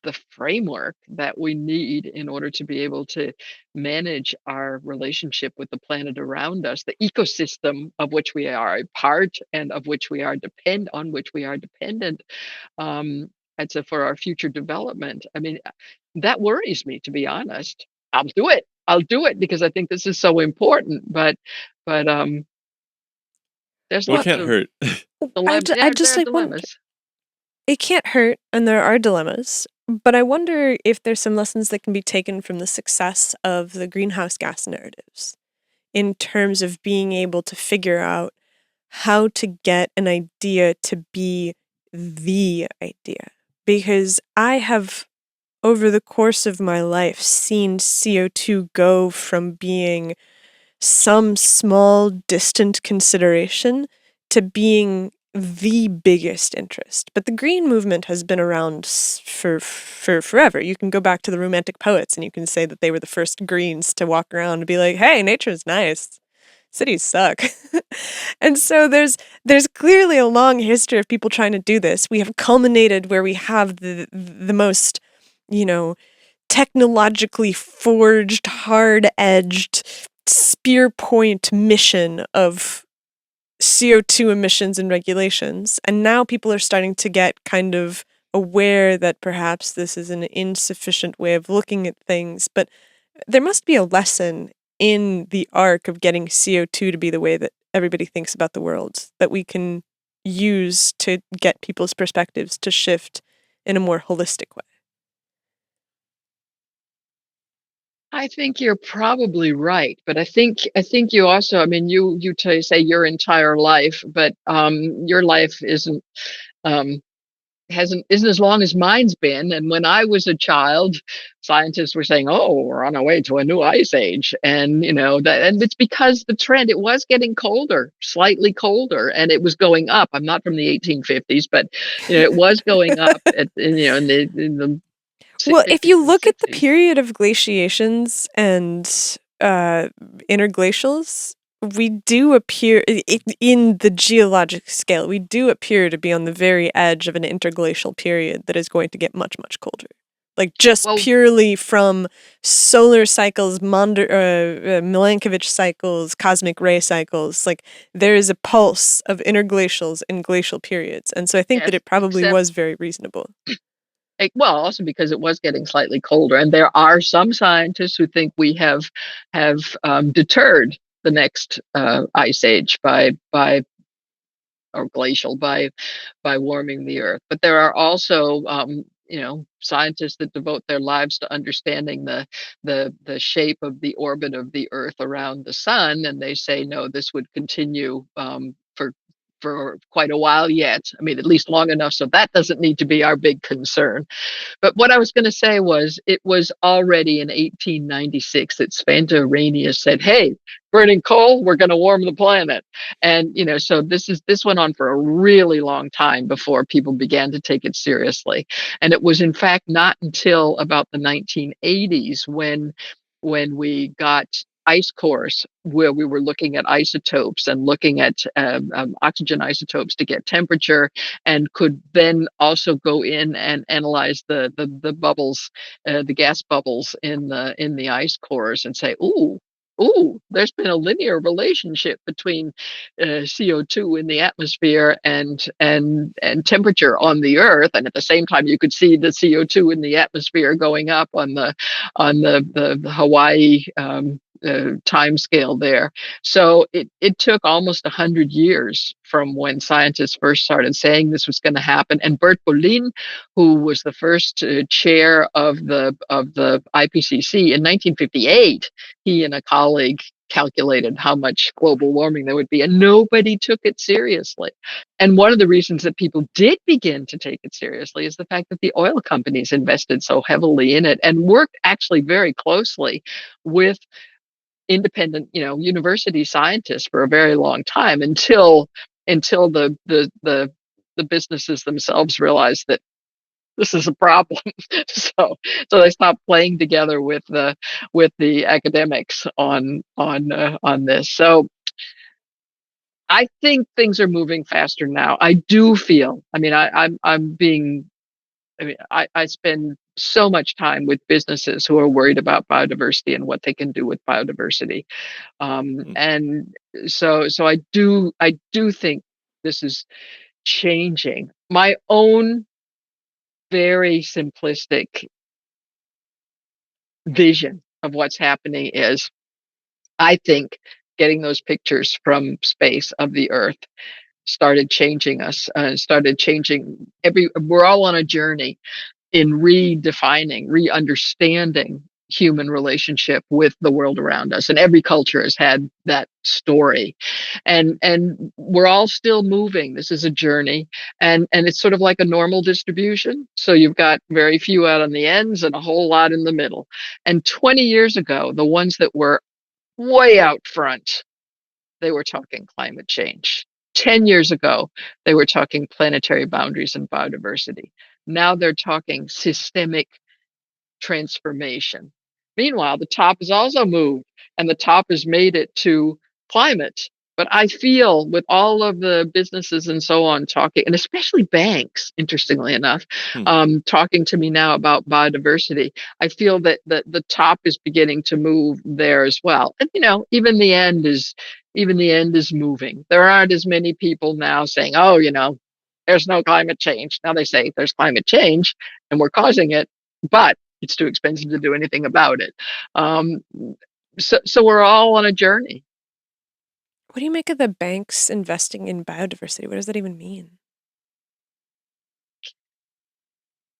the framework that we need in order to be able to manage our relationship with the planet around us, the ecosystem of which we are a part and of which we are dependent. And so for our future development, I mean, that worries me, to be honest. I'll do it. I'll do it because I think this is so important. But there's Well, it lots can't of hurt. dilemmas. I There just are like wonder, dilemmas. it can't hurt, and there are dilemmas. But I wonder if there's some lessons that can be taken from the success of the greenhouse gas narratives in terms of being able to figure out how to get an idea to be the idea. Because I have, over the course of my life, seen CO2 go from being some small, distant consideration to being the biggest interest. But the green movement has been around for forever. You can go back to the Romantic poets and you can say that they were the first Greens to walk around and be like, hey, nature's nice. Cities suck. And so there's clearly a long history of people trying to do this. We have culminated where we have the most, technologically forged, hard-edged spear point mission of CO2 emissions and regulations. And now people are starting to get kind of aware that perhaps this is an insufficient way of looking at things. But there must be a lesson in the arc of getting CO2 to be the way that everybody thinks about the world that we can use to get people's perspectives to shift in a more holistic way. I think you're probably right, but I think you also, I mean, you say your entire life, but your life um, isn't as long as mine's been. And when I was a child, scientists were saying, "Oh, we're on our way to a new ice age," and and it's because the trend, it was getting colder, slightly colder, and it was going up. I'm not from the 1850s, but it was going up in the Well, if 50s you and look at the 60s. period of glaciations and interglacials, we do appear, in the geologic scale, we do appear to be on the very edge of an interglacial period that is going to get much, much colder. Like just Well, purely from solar cycles, Milankovitch cycles, cosmic ray cycles, like there is a pulse of interglacials and glacial periods. And so I think that yes, it probably except was very reasonable. well, also because it was getting slightly colder, and there are some scientists who think we have deterred the next ice age by or glacial by warming the earth. But there are also scientists that devote their lives to understanding the shape of the orbit of the earth around the sun, and they say no, this would continue for quite a while yet. I mean, at least long enough so that doesn't need to be our big concern. But what I was going to say was, it was already in 1896 that Svante Arrhenius said, "Hey, burning coal, we're going to warm the planet." And so this went on for a really long time before people began to take it seriously. And it was in fact not until about the 1980s when we got ice cores where we were looking at isotopes and looking at oxygen isotopes to get temperature, and could then also go in and analyze the bubbles, the gas bubbles in the ice cores, and say, ooh, there's been a linear relationship between CO2 in the atmosphere and temperature on the Earth, and at the same time you could see the CO2 in the atmosphere going up on the Hawaii time scale there. So it took almost 100 years from when scientists first started saying this was going to happen. And Bert Bolin, who was the first chair of the IPCC in 1958, he and a colleague calculated how much global warming there would be, and nobody took it seriously. And one of the reasons that people did begin to take it seriously is the fact that the oil companies invested so heavily in it and worked actually very closely with independent, university scientists for a very long time, until the businesses themselves realized that this is a problem. so they stopped playing together with the academics on this. So I think things are moving faster now. I do feel, I mean, I'm being, I mean, I spend so much time with businesses who are worried about biodiversity and what they can do with biodiversity. Mm. And so I do think this is changing. My own very simplistic vision of what's happening is, I think getting those pictures from space of the Earth started changing us, started changing we're all on a journey in redefining, re-understanding human relationship with the world around us. And every culture has had that story. And we're all still moving. This is a journey. And it's sort of like a normal distribution. So you've got very few out on the ends and a whole lot in the middle. And 20 years ago, the ones that were way out front, they were talking climate change. 10 years ago, they were talking planetary boundaries and biodiversity. Now they're talking systemic transformation. Meanwhile, the top has also moved and the top has made it to climate. But I feel with all of the businesses and so on talking, and especially banks, interestingly enough, Hmm. talking to me now about biodiversity, I feel that the top is beginning to move there as well. And even the end is moving. There aren't as many people now saying, "Oh, there's no climate change." Now they say there's climate change and we're causing it, but it's too expensive to do anything about it. Um, so we're all on a journey. What do you make of the banks investing in biodiversity? What does that even mean?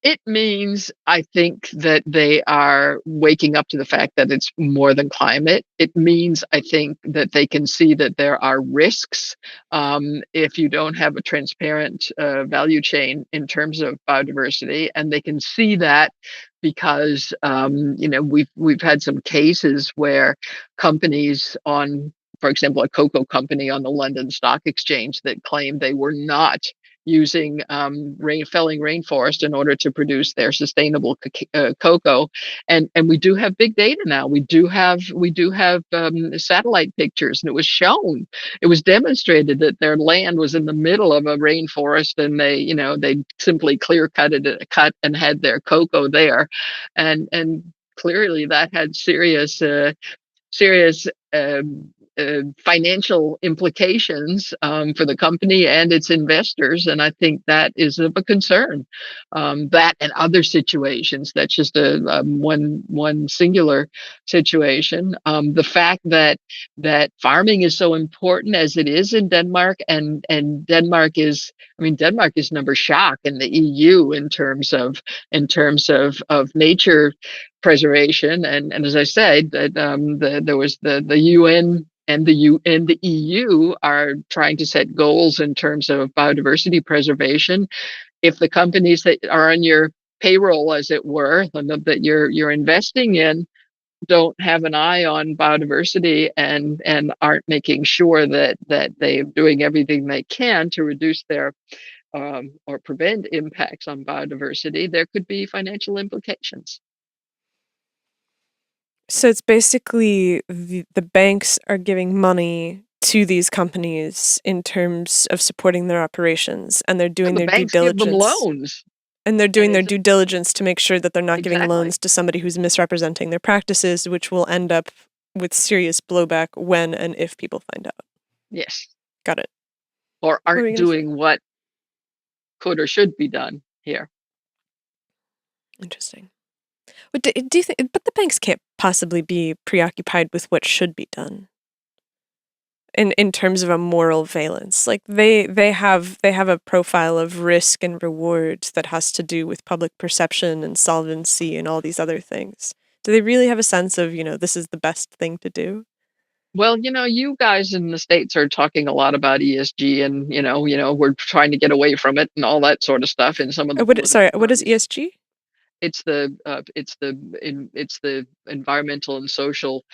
It means, I think, that they are waking up to the fact that it's more than climate. It means, I think, that they can see that there are risks if you don't have a transparent value chain in terms of biodiversity, and they can see that because we've had some cases where companies on, for example, a cocoa company on the London Stock Exchange that claimed they were not using felling rainforest in order to produce their sustainable cocoa, and we do have big data now. We do have satellite pictures, and it was shown, it was demonstrated that their land was in the middle of a rainforest, and they simply cut and had their cocoa there, and clearly that had serious financial implications for the company and its investors, and I think that is of a concern. That and other situations. That's just one singular situation. The fact that farming is so important as it is in Denmark, and Denmark is number shock in the EU in terms of nature preservation, and as I said, that there was the UN and the EU are trying to set goals in terms of biodiversity preservation. If the companies that are on your payroll, as it were, that you're investing in, don't have an eye on biodiversity and aren't making sure that they're doing everything they can to reduce their or prevent impacts on biodiversity, there could be financial implications. So it's basically the banks are giving money to these companies in terms of supporting their operations, and they're doing The their due banks give them diligence. loans. And they're doing And their it's due diligence to make sure that they're not giving exactly. loans to somebody who's misrepresenting their practices, which will end up with serious blowback when and if people find out. Yes. Got it. Or were you aren't gonna say? doing what could or should be done here. Interesting. But do you think? But the banks can't possibly be preoccupied with what should be done in terms of a moral valence. Like they have a profile of risk and rewards that has to do with public perception and solvency and all these other things. Do they really have a sense of, this is the best thing to do? Well, you guys in the States are talking a lot about ESG, and we're trying to get away from it and all that sort of stuff in some of the political What is parties. ESG? It's the environmental and social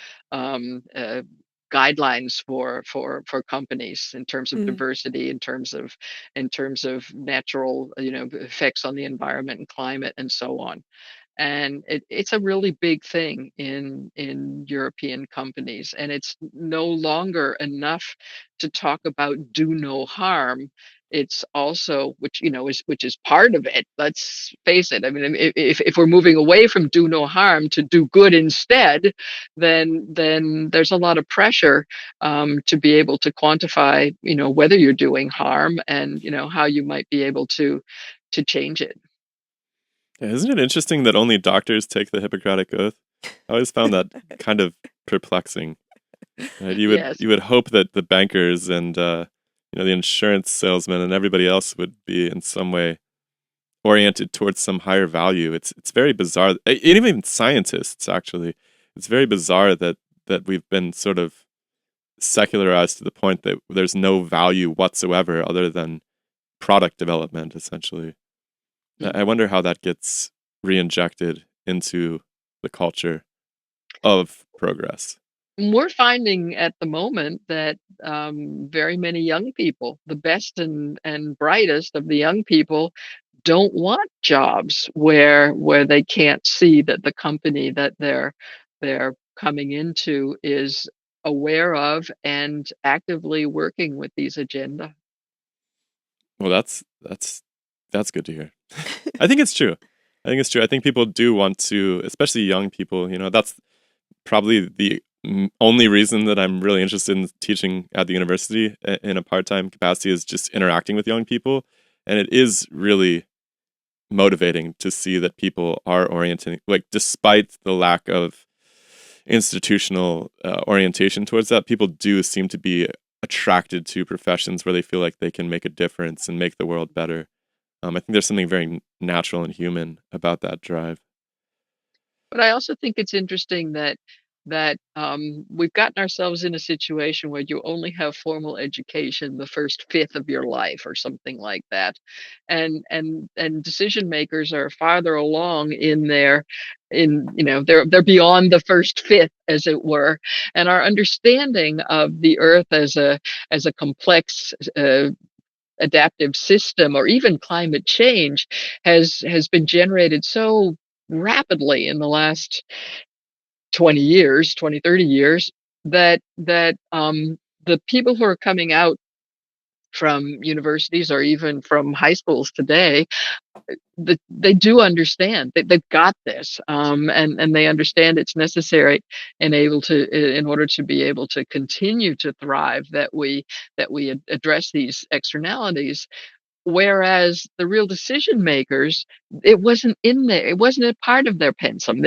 guidelines for companies in terms of Mm. diversity, in terms of natural effects on the environment and climate and so on. And it's a really big thing in European companies, and it's no longer enough to talk about do no harm. it's also, which is part of it. Let's face it. I mean, if we're moving away from do no harm to do good instead, then there's a lot of pressure to be able to quantify, whether you're doing harm and how you might be able to change it. Yeah, isn't it interesting that only doctors take the Hippocratic Oath? I always found that kind of perplexing. Right? Yes. You would hope that the bankers and the insurance salesmen and everybody else would be in some way oriented towards some higher value. It's very bizarre. Even scientists, actually, it's very bizarre that we've been sort of secularized to the point that there's no value whatsoever other than product development, essentially. I wonder how that gets re-injected into the culture of progress. We're finding at the moment that very many young people, the best and brightest of the young people, don't want jobs where they can't see that the company that they're coming into is aware of and actively working with these agenda. Well, that's good to hear. I think it's true. I think people do want to, especially young people. That's probably the only reason that I'm really interested in teaching at the university in a part-time capacity is just interacting with young people, and it is really motivating to see that people are orienting, like, despite the lack of institutional orientation towards that, people do seem to be attracted to professions where they feel like they can make a difference and make the world better. I think there's something very natural and human about that drive. But I also think it's interesting that we've gotten ourselves in a situation where you only have formal education the first fifth of your life or something like that, and decision makers are farther along they're beyond the first fifth, as it were, and our understanding of the Earth as a complex adaptive system, or even climate change, has been generated so rapidly in the last 20 years, 20, 30 years, that the people who are coming out from universities or even from high schools today, they do understand that they've got this, and they understand it's necessary and able to, in order to be able to continue to thrive, that we address these externalities. Whereas the real decision makers, it wasn't in there. It wasn't a part of their pensum.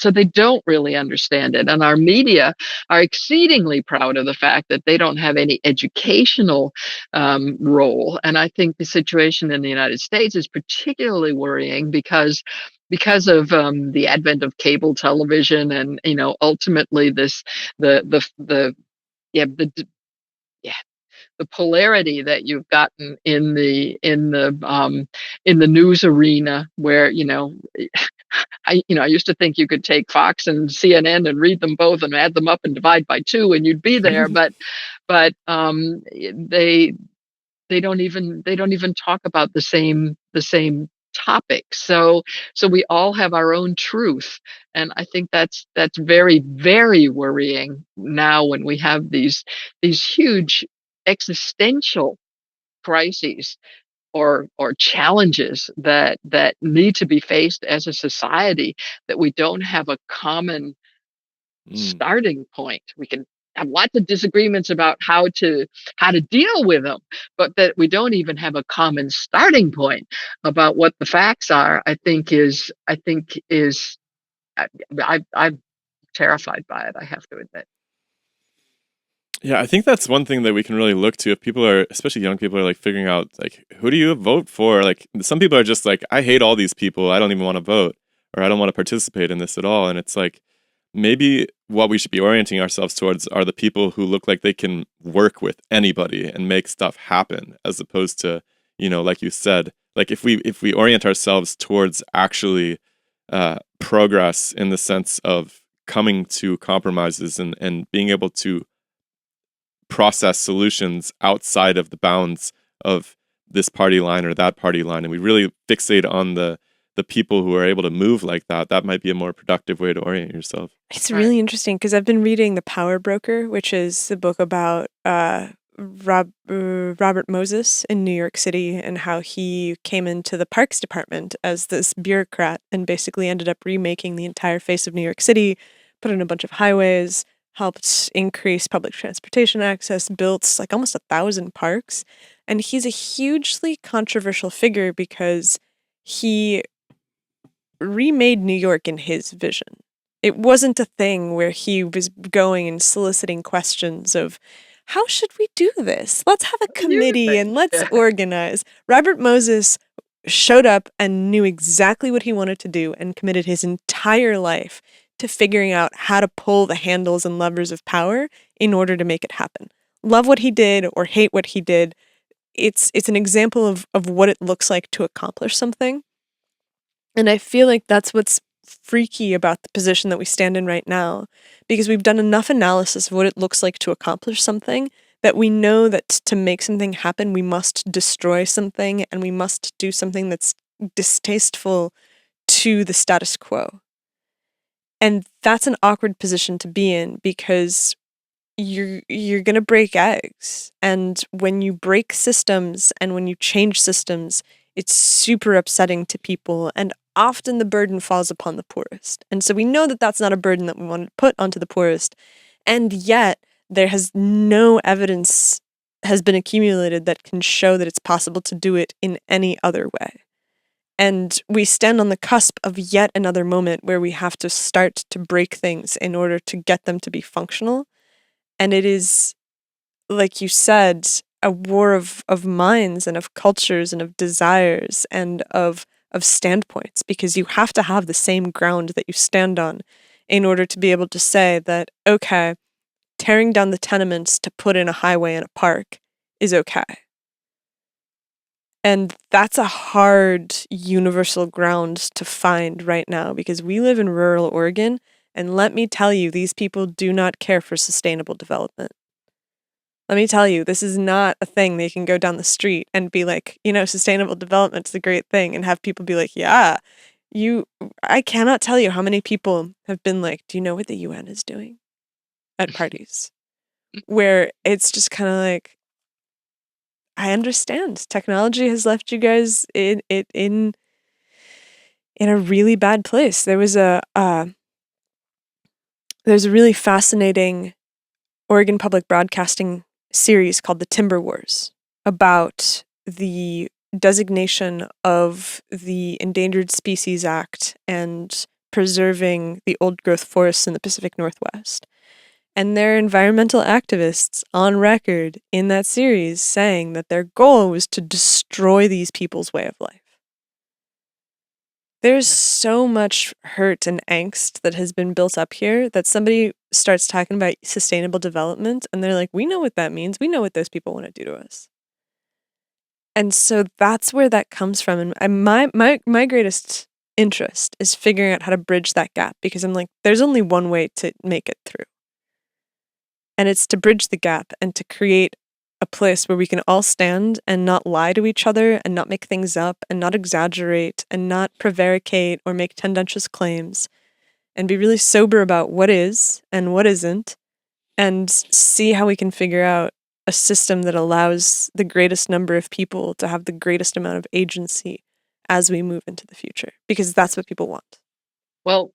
So they don't really understand it. And our media are exceedingly proud of the fact that they don't have any educational role. And I think the situation in the United States is particularly worrying because of the advent of cable television, and ultimately this the yeah the the polarity that you've gotten in the news arena, where I used to think you could take Fox and CNN and read them both and add them up and divide by 2 and you'd be there, but they don't even talk about the same topic. So we all have our own truth, and I think that's very, very worrying now, when we have these huge existential crises or challenges that need to be faced as a society, that we don't have a common starting point. We can have lots of disagreements about how to deal with them, but that we don't even have a common starting point about what the facts are, I think is I'm terrified by it, I have to admit. Yeah, I think that's one thing that we can really look to if people are, especially young people, are like figuring out, like, who do you vote for? Like, some people are just like, I hate all these people, I don't even want to vote, or I don't want to participate in this at all. And it's like, maybe what we should be orienting ourselves towards are the people who look like they can work with anybody and make stuff happen, as opposed to, like you said, like if we orient ourselves towards actually progress in the sense of coming to compromises and being able to process solutions outside of the bounds of this party line or that party line, and we really fixate on the people who are able to move like that, that might be a more productive way to orient yourself. It's really interesting because I've been reading The Power Broker, which is the book about Robert Moses in New York City, and how he came into the Parks Department as this bureaucrat and basically ended up remaking the entire face of New York City, put in a bunch of highways, helped increase public transportation access, built like almost 1,000 parks. And he's a hugely controversial figure because he remade New York in his vision. It wasn't a thing where he was going and soliciting questions of, how should we do this? Let's have a committee and let's organize. Robert Moses showed up and knew exactly what he wanted to do and committed his entire life to figuring out how to pull the handles and levers of power in order to make it happen. Love what he did or hate what he did. It's an example of what it looks like to accomplish something. And I feel like that's what's freaky about the position that we stand in right now, because we've done enough analysis of what it looks like to accomplish something that we know that to make something happen, we must destroy something and we must do something that's distasteful to the status quo. And that's an awkward position to be in, because you're going to break eggs. And when you break systems and when you change systems, it's super upsetting to people, and often the burden falls upon the poorest. And so we know that that's not a burden that we want to put onto the poorest. And yet there has no evidence has been accumulated that can show that it's possible to do it in any other way. And we stand on the cusp of yet another moment where we have to start to break things in order to get them to be functional. And it is, like you said, a war of minds and of cultures and of desires and of standpoints, because you have to have the same ground that you stand on in order to be able to say that, okay, tearing down the tenements to put in a highway and a park is okay. And that's a hard universal ground to find right now, because we live in rural Oregon, and let me tell you, these people do not care for sustainable development. Let me tell you, this is not a thing they can go down the street and be like, sustainable development's a great thing, and have people be like, yeah, I cannot tell you how many people have been like, do you know what the UN is doing at parties? Where it's just kind of like, I understand. Technology has left you guys in a really bad place. There's a really fascinating Oregon Public Broadcasting series called The Timber Wars, about the designation of the Endangered Species Act and preserving the old growth forests in the Pacific Northwest. And there are environmental activists on record in that series saying that their goal was to destroy these people's way of life. There's so much hurt and angst that has been built up here that somebody starts talking about sustainable development and they're like, we know what that means. We know what those people want to do to us. And so that's where that comes from. And my greatest interest is figuring out how to bridge that gap, because I'm like, there's only one way to make it through. And it's to bridge the gap and to create a place where we can all stand and not lie to each other and not make things up and not exaggerate and not prevaricate or make tendentious claims, and be really sober about what is and what isn't, and see how we can figure out a system that allows the greatest number of people to have the greatest amount of agency as we move into the future, because that's what people want. Well,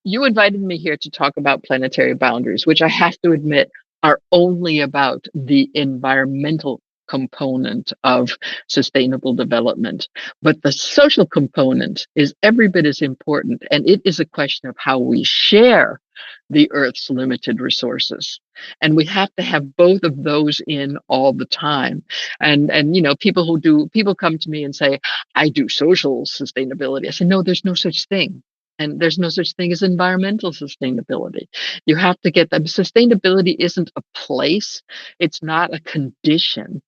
you invited me here to talk about planetary boundaries, which I have to admit are only about the environmental component of sustainable development. But the social component is every bit as important, and it is a question of how we share the Earth's limited resources. And we have to have both of those in all the time. And people come to me and say, I do social sustainability. I say, no, there's no such thing. And there's no such thing as environmental sustainability. You have to get them. Sustainability isn't a place. It's not a condition.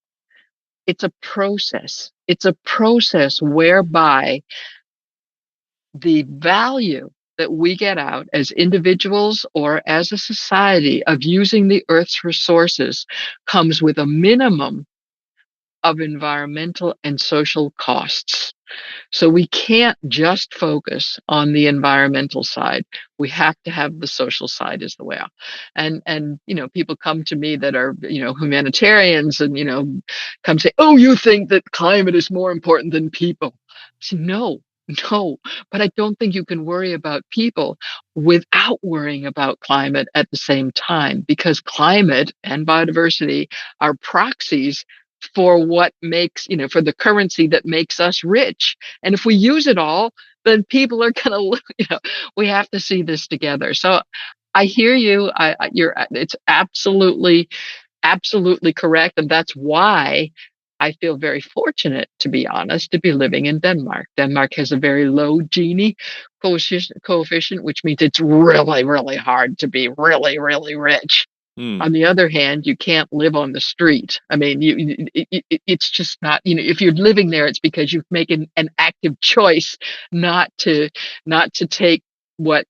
It's a process. It's a process whereby the value that we get out as individuals or as a society of using the Earth's resources comes with a minimum of environmental and social costs. So we can't just focus on the environmental side. We have to have the social side as well. And people come to me that are, humanitarians and, come say, "Oh, you think that climate is more important than people?" I say, no, no, but I don't think you can worry about people without worrying about climate at the same time, because climate and biodiversity are proxies for what makes, for the currency that makes us rich. And if we use it all, then people are going to, we have to see this together. So I hear you. It's absolutely correct. And that's why I feel very fortunate, to be honest, to be living in Denmark. Denmark has a very low Gini coefficient, which means it's really, really hard to be really, really rich. Hmm. On the other hand, you can't live on the street. I mean, it's just not, if you're living there, it's because you've made an active choice not to take what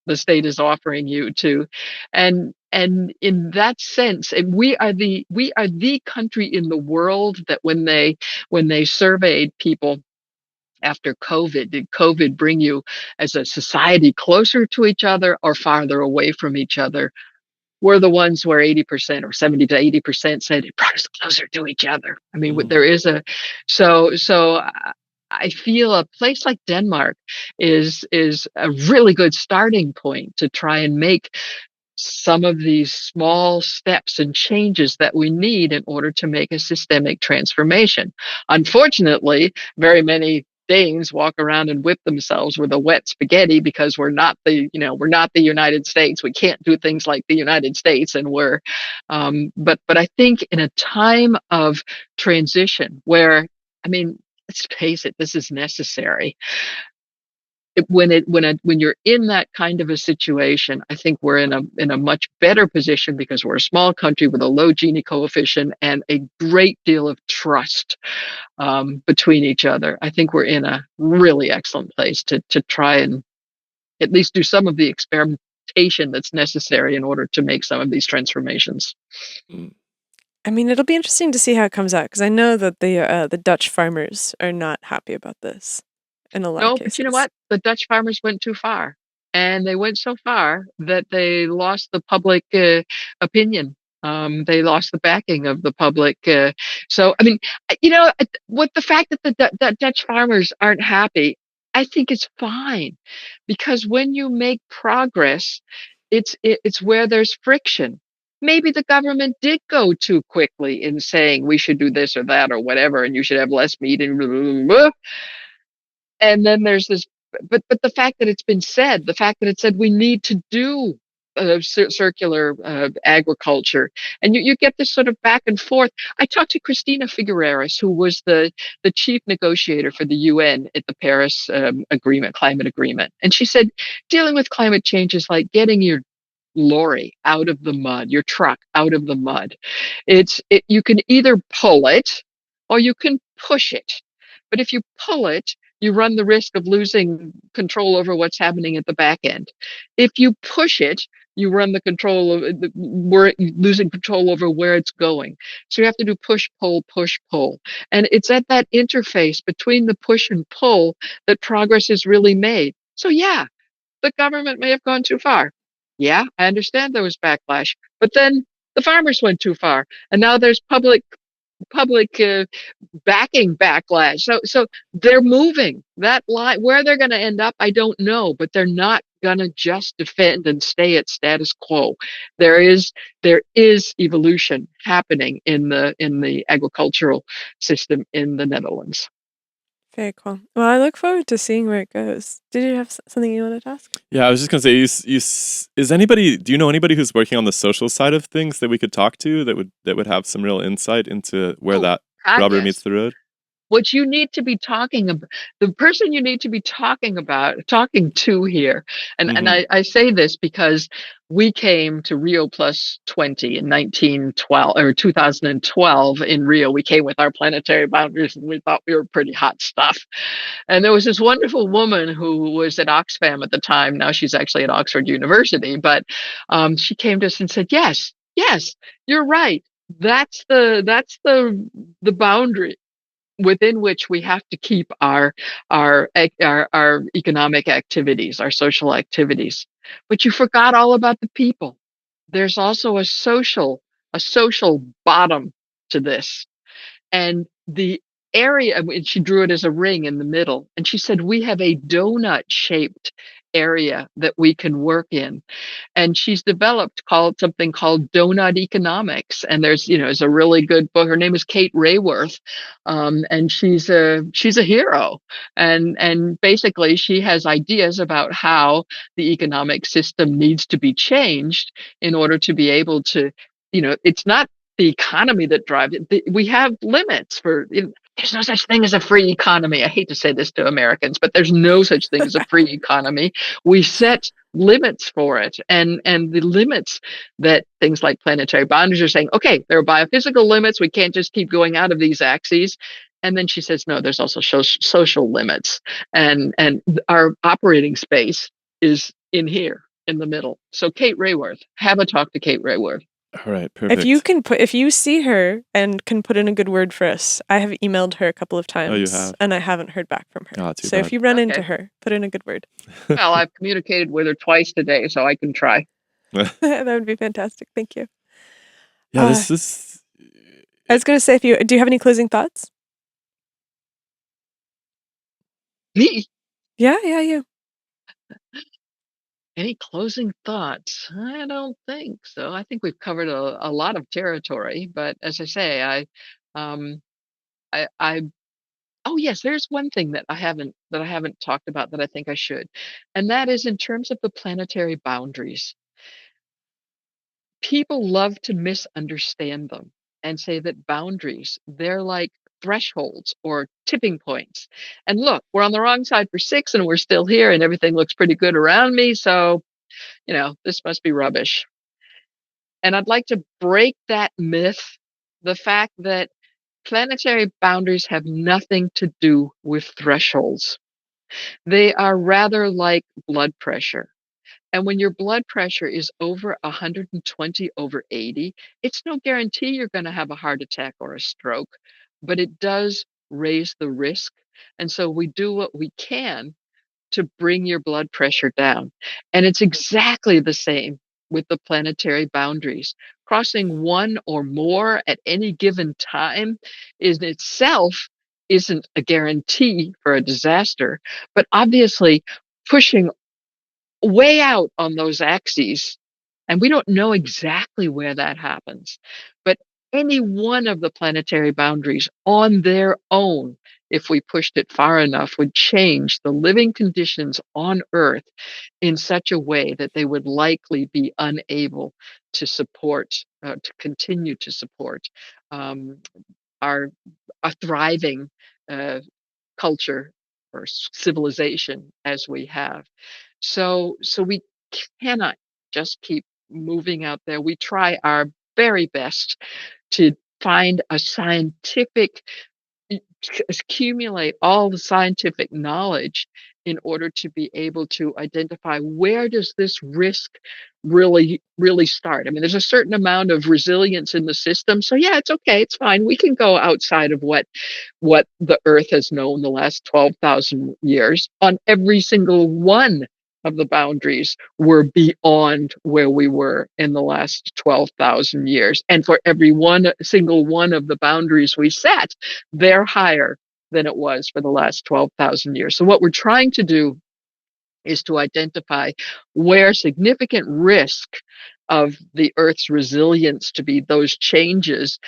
the state is offering you to. And in that sense, we are the country in the world that when they surveyed people after COVID, did COVID bring you as a society closer to each other or farther away from each other? We're the ones where 80% or 70 to 80% said it brought us closer to each other. I mean, there is so I feel a place like Denmark is a really good starting point to try and make some of these small steps and changes that we need in order to make a systemic transformation. Unfortunately, very many Danes walk around and whip themselves with a wet spaghetti because we're not the United States. We can't do things like the United States, and but I think in a time of transition where, I mean, let's face it, this is necessary. When you're in that kind of a situation, I think we're in a much better position because we're a small country with a low Gini coefficient and a great deal of trust between each other. I think we're in a really excellent place to try and at least do some of the experimentation that's necessary in order to make some of these transformations. I mean, it'll be interesting to see how it comes out, because I know that the Dutch farmers are not happy about this in a lot of No, cases. but you know what? The Dutch farmers went too far. And they went so far that they lost the public opinion. They lost the backing of the public. So, I mean, with the fact that the Dutch farmers aren't happy, I think it's fine. Because when you make progress, it's where there's friction. Maybe the government did go too quickly in saying we should do this or that or whatever, and you should have less meat and blah, blah, blah. And then there's this, but the fact that it's been said, the fact that it said we need to do circular agriculture, and you get this sort of back and forth. I talked to Christina Figueres, who was the chief negotiator for the UN at the Paris climate agreement, and she said dealing with climate change is like getting your lorry out of the mud, your truck out of the mud. You can either pull it or you can push it. But if you pull it, you run the risk of losing control over what's happening at the back end. If you push it, you run the control of losing control over where it's going. So you have to do push, pull, push, pull. And it's at that interface between the push and pull that progress is really made. So yeah, the government may have gone too far. Yeah, I understand there was backlash, but then the farmers went too far, and now there's public backing backlash. So they're moving that line. Where they're going to end up, I don't know, but they're not going to just defend and stay at status quo. There is evolution happening in the agricultural system in the Netherlands. Very cool. Well, I look forward to seeing where it goes. Did you have something you wanted to ask? Yeah, I was just gonna say, do you know anybody who's working on the social side of things that we could talk to that would have some real insight into where that rubber meets the road? What you need to be talking about, the person you need to be talking to here, and I say this because we came to Rio Plus 20 in 2012 in Rio. We came with our Planetary Boundaries, and we thought we were pretty hot stuff. And there was this wonderful woman who was at Oxfam at the time. Now she's actually at Oxford University, but she came to us and said, yes, you're right. That's the boundary. within which we have to keep our economic activities, our social activities. But you forgot all about the people. There's also a social bottom to this. And the area, and she drew it as a ring in the middle, and she said, we have a donut shaped area that we can work in. And she's developed something called donut economics. And there's a really good book. Her name is Kate Rayworth, and she's a hero. And basically, she has ideas about how the economic system needs to be changed in order to be able to, it's not the economy that drives it. We have limits for. There's no such thing as a free economy. I hate to say this to Americans, but there's no such thing as a free economy. We set limits for it, and the limits that things like Planetary Boundaries are saying, okay, there are biophysical limits. We can't just keep going out of these axes. And then she says, no, there's also social limits, and our operating space is in here in the middle. So Kate Rayworth, have a talk to Kate Rayworth. All right, perfect. If you see her and can put in a good word for us, I have emailed her a couple of times. Oh, you have? And I haven't heard back from her. Oh, too so bad. if you run into her, put in a good word. Well, I've communicated with her twice today, so I can try. That would be fantastic. Thank you. Yeah, this is. I was going to say, do you have any closing thoughts? Me? Yeah, you. Any closing thoughts? I don't think so. I think we've covered a lot of territory, but as I say, oh yes, there's one thing that I haven't talked about that I think I should, and that is in terms of the planetary boundaries. People love to misunderstand them and say that boundaries, they're like thresholds or tipping points. And look, we're on the wrong side for 6 and we're still here and everything looks pretty good around me. So, this must be rubbish. And I'd like to break that myth, the fact that planetary boundaries have nothing to do with thresholds. They are rather like blood pressure. And when your blood pressure is over 120/80, it's no guarantee you're going to have a heart attack or a stroke, but it does raise the risk. And so we do what we can to bring your blood pressure down. And it's exactly the same with the planetary boundaries. Crossing one or more at any given time in itself isn't a guarantee for a disaster, but obviously pushing way out on those axes, and we don't know exactly where that happens, but any one of the planetary boundaries on their own, if we pushed it far enough, would change the living conditions on Earth in such a way that they would likely be unable to support, to continue to support our a thriving culture or civilization as we have. So we cannot just keep moving out there. We try our very best to find a scientific, accumulate all the scientific knowledge in order to be able to identify where does this risk really start. I mean, there's a certain amount of resilience in the system. So yeah, it's okay, it's fine. We can go outside of what the Earth has known the last 12,000 years. On every single one of the boundaries, we're beyond where we were in the last 12,000 years. And for every single one of the boundaries we set, they're higher than it was for the last 12,000 years. So what we're trying to do is to identify where significant risk of the Earth's resilience to be those changes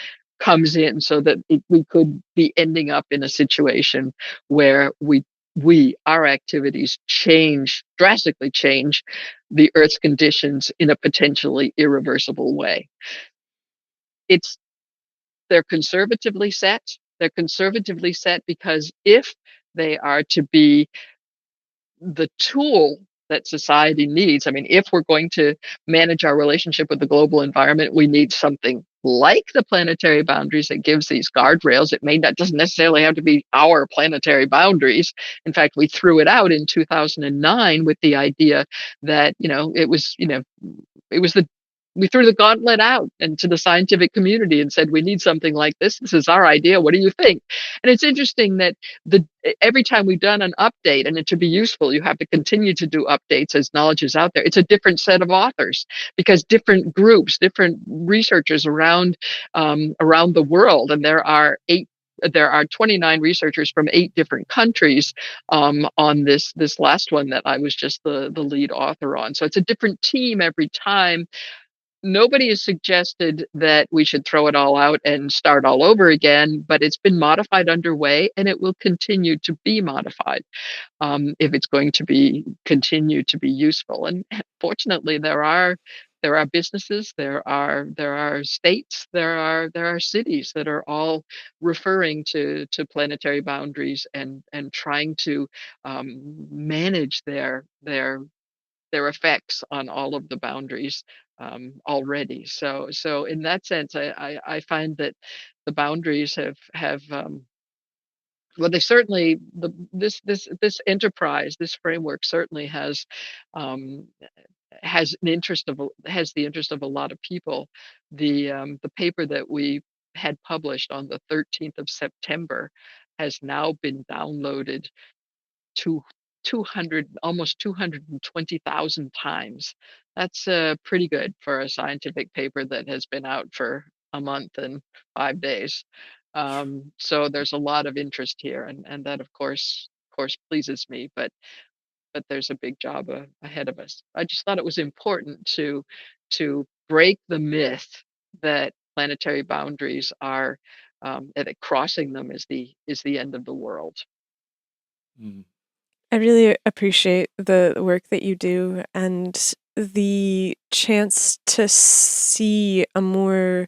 comes in, so that we could be ending up in a situation where our activities drastically change the Earth's conditions in a potentially irreversible way. They're conservatively set. They're conservatively set because if they are to be the tool that society needs, I mean, if we're going to manage our relationship with the global environment, we need something like the planetary boundaries that gives these guardrails. Doesn't necessarily have to be our planetary boundaries. In fact, we threw it out in 2009 with the idea that, it was the we threw the gauntlet out and to the scientific community and said, we need something like this. This is our idea. What do you think? And it's interesting that every time we've done an update, and to be useful, you have to continue to do updates as knowledge is out there. It's a different set of authors because different groups, different researchers around the world, and there are 29 researchers from 8 different countries on this last one that I was just the lead author on. So it's a different team every time. Nobody has suggested that we should throw it all out and start all over again, but it's been modified underway, and it will continue to be modified if it's going to continue to be useful. And fortunately, there are businesses, there are states, there are cities that are all referring to planetary boundaries and trying to manage their effects on all of the boundaries already. So in that sense, I find that the boundaries have well, they certainly this enterprise, this framework certainly has the interest of a lot of people. The paper that we had published on the 13th of September has now been downloaded to almost 220,000 times. That's pretty good for a scientific paper that has been out for a month and 5 days. So there's a lot of interest here, and that of course pleases me. But there's a big job ahead of us. I just thought it was important to break the myth that planetary boundaries are that crossing them is the end of the world. Mm. I really appreciate the work that you do and the chance to see a more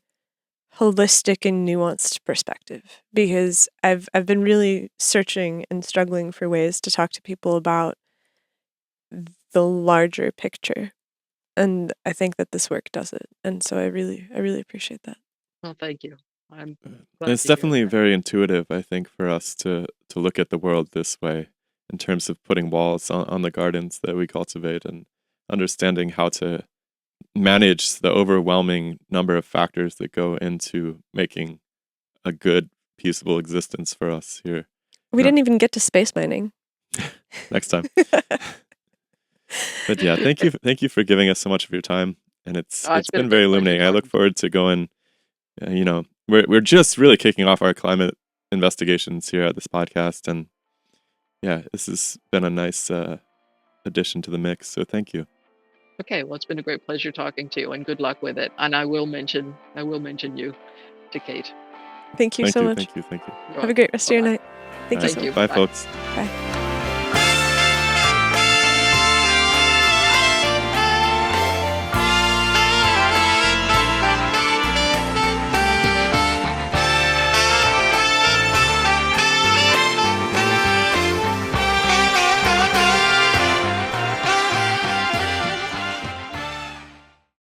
holistic and nuanced perspective, because I've been really searching and struggling for ways to talk to people about the larger picture, and I think that this work does it. And so I really appreciate that. Well, thank you. I'm And glad it's to hear definitely that. very intuitive, I think, for us to look at the world this way in terms of putting walls on the gardens that we cultivate and understanding how to manage the overwhelming number of factors that go into making a good, peaceable existence for us here. We Yeah. didn't even get to space mining. Next time. But yeah, thank you for giving us so much of your time, and it's It's been a been very great pleasure illuminating. I look talking. forward to going. We're just really kicking off our climate investigations here at this podcast, and yeah, this has been a nice addition to the mix. So thank you. Okay, well, it's been a great pleasure talking to you, and good luck with it. And I will mention you to Kate. Thank you so much. Thank you. You're Have a welcome. great rest of your Bye-bye. night. Thank you All so right, much. bye, Bye. folks. Bye.